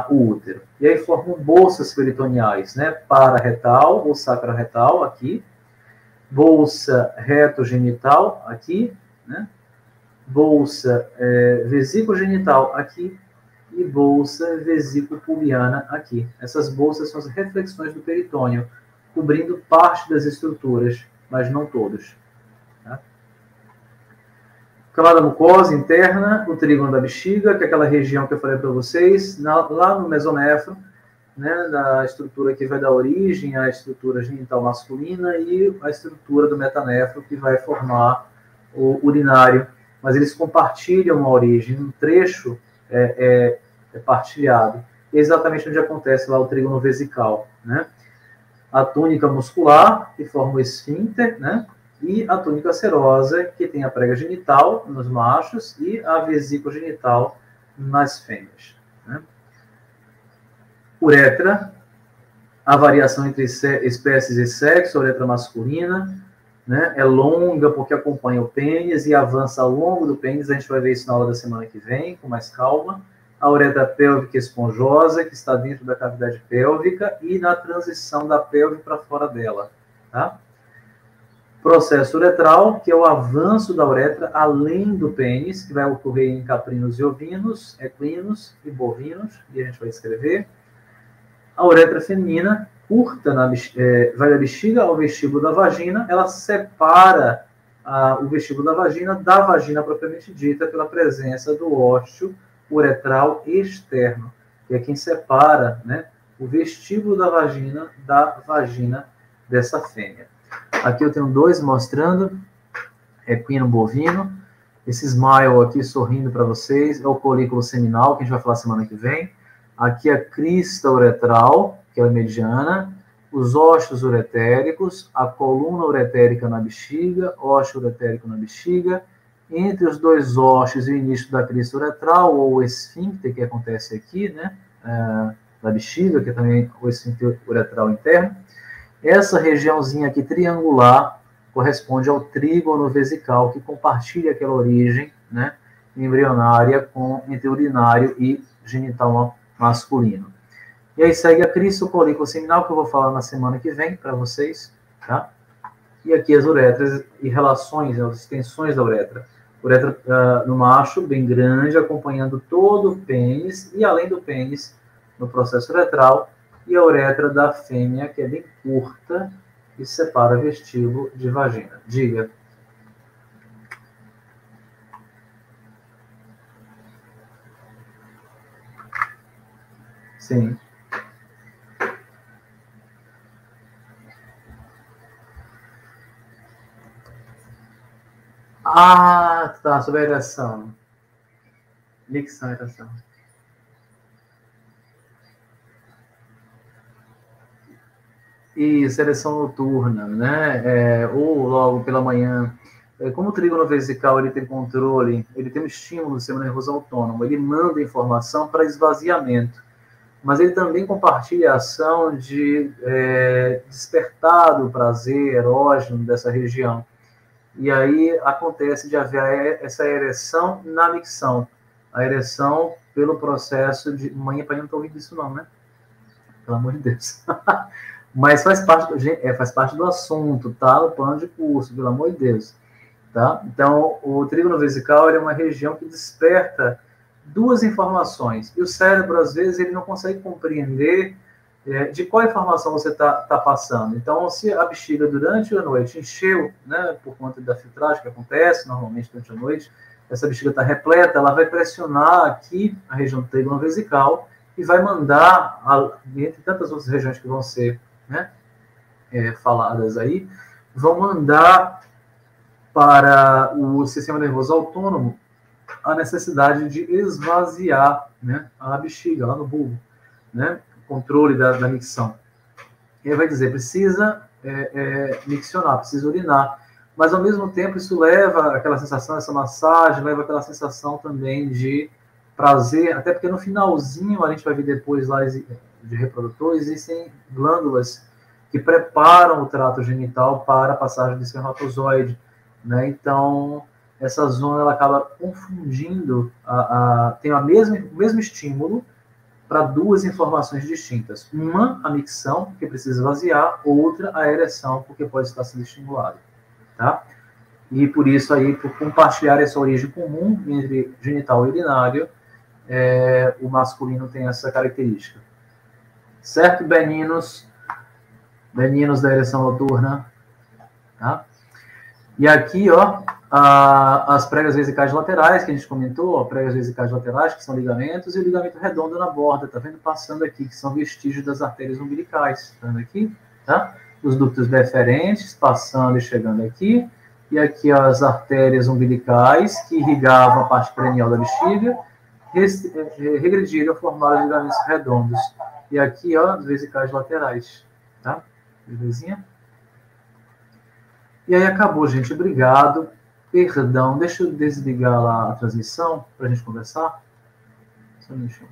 o útero. E aí formam bolsas peritoneais, né, pararetal ou sacroretal aqui, bolsa retogenital aqui, né, bolsa vesículo-genital aqui, e bolsa vesículo-pubiana aqui. Essas bolsas são as reflexões do peritônio, cobrindo parte das estruturas, mas não todas. Tá? Camada mucosa interna, o trígono da bexiga, que é aquela região que eu falei para vocês, lá no mesonefro, né, da estrutura que vai dar origem à estrutura genital masculina e a estrutura do metanefro que vai formar o urinário. Mas eles compartilham uma origem, um trecho é partilhado. Exatamente onde acontece lá o trígono vesical, né? A túnica muscular, que forma o esfíncter, né? E a túnica serosa, que tem a prega genital nos machos e a vesícula genital nas fêmeas. Né? Uretra, a variação entre espécies e sexo, a uretra masculina, né? É longa porque acompanha o pênis e avança ao longo do pênis. A gente vai ver isso na aula da semana que vem, com mais calma. A uretra pélvica esponjosa, que está dentro da cavidade pélvica e na transição da pelve para fora dela. Tá? Processo uretral, que é o avanço da uretra além do pênis, que vai ocorrer em caprinos e ovinos, equinos e bovinos, e a gente vai escrever. A uretra feminina, curta, vai da bexiga ao vestíbulo da vagina, ela separa o vestíbulo da vagina propriamente dita, pela presença do ósseo uretral externo, que é quem separa, né, o vestíbulo da vagina dessa fêmea. Aqui eu tenho dois mostrando, equino bovino, esse smile aqui sorrindo para vocês, é o folículo seminal, que a gente vai falar semana que vem. Aqui a crista uretral, que é a mediana, os ossos uretéricos, a coluna uretérica na bexiga, ósseo uretérico na bexiga, entre os dois ossos e o início da crista uretral, ou o esfíncter, que acontece aqui, né, da bexiga, que é também o esfíncter uretral interno. Essa regiãozinha aqui triangular corresponde ao trígono vesical, que compartilha aquela origem, né, embrionária entre urinário e genital masculino. E aí segue a crista, o folículo seminal, que eu vou falar na semana que vem para vocês, tá? E aqui as uretras e relações, as extensões da uretra. Uretra no macho, bem grande, acompanhando todo o pênis, e além do pênis, no processo uretral, e a uretra da fêmea, que é bem curta, e separa vestíbulo de vagina. Diga. Sim. Ah, tá, sobre a ereção. Micção e ereção. Isso, ereção noturna, né? Ou logo pela manhã. Como o trígono vesical ele tem controle, ele tem um estímulo do sistema nervoso autônomo, ele manda informação para esvaziamento, mas ele também compartilha a ação de despertar do prazer erógeno dessa região. E aí acontece de haver essa ereção na micção. A ereção pelo processo de... Mãe e pai não estão ouvindo isso não, né? Pelo amor de Deus. Mas faz parte do assunto, tá? No plano de curso, pelo amor de Deus. Tá? Então, o trígono vesical é uma região que desperta duas informações. E o cérebro, às vezes, ele não consegue compreender de qual informação você está passando. Então, se a bexiga durante a noite encheu, né, por conta da filtragem que acontece normalmente durante a noite, essa bexiga está repleta, ela vai pressionar aqui a região do trígono vesical e vai mandar, entre tantas outras regiões que vão ser, né, faladas aí, vão mandar para o sistema nervoso autônomo a necessidade de esvaziar, né, a bexiga lá no bulbo, né, controle da micção. Ele vai dizer, precisa miccionar, precisa urinar, mas ao mesmo tempo isso leva aquela sensação, essa massagem, leva aquela sensação também de prazer, até porque no finalzinho, a gente vai ver depois lá de reprodutor, existem glândulas que preparam o trato genital para a passagem do espermatozoide, né? Então, essa zona ela acaba confundindo, tem o mesmo estímulo para duas informações distintas. Uma, a micção, porque precisa esvaziar, outra, a ereção, porque pode estar sendo estimulado. Tá? E por isso, aí, por compartilhar essa origem comum entre genital e urinário, o masculino tem essa característica. Certo, meninos? Meninos da ereção noturna. Tá? E aqui, ó, as pregas vesicais laterais, que a gente comentou, ó, pregas vesicais laterais, que são ligamentos, e o ligamento redondo na borda, tá vendo? Passando aqui, que são vestígios das artérias umbilicais. Tá vendo aqui? Tá? Os ductos deferentes, passando e chegando aqui. E aqui, ó, as artérias umbilicais, que irrigavam a parte cranial da bexiga, regrediram, formaram os ligamentos redondos. E aqui, ó, as vesicais laterais. Tá? Belezinha? E aí acabou, gente. Obrigado. Perdão. Deixa eu desligar lá a transmissão para a gente conversar. Só um minutinho.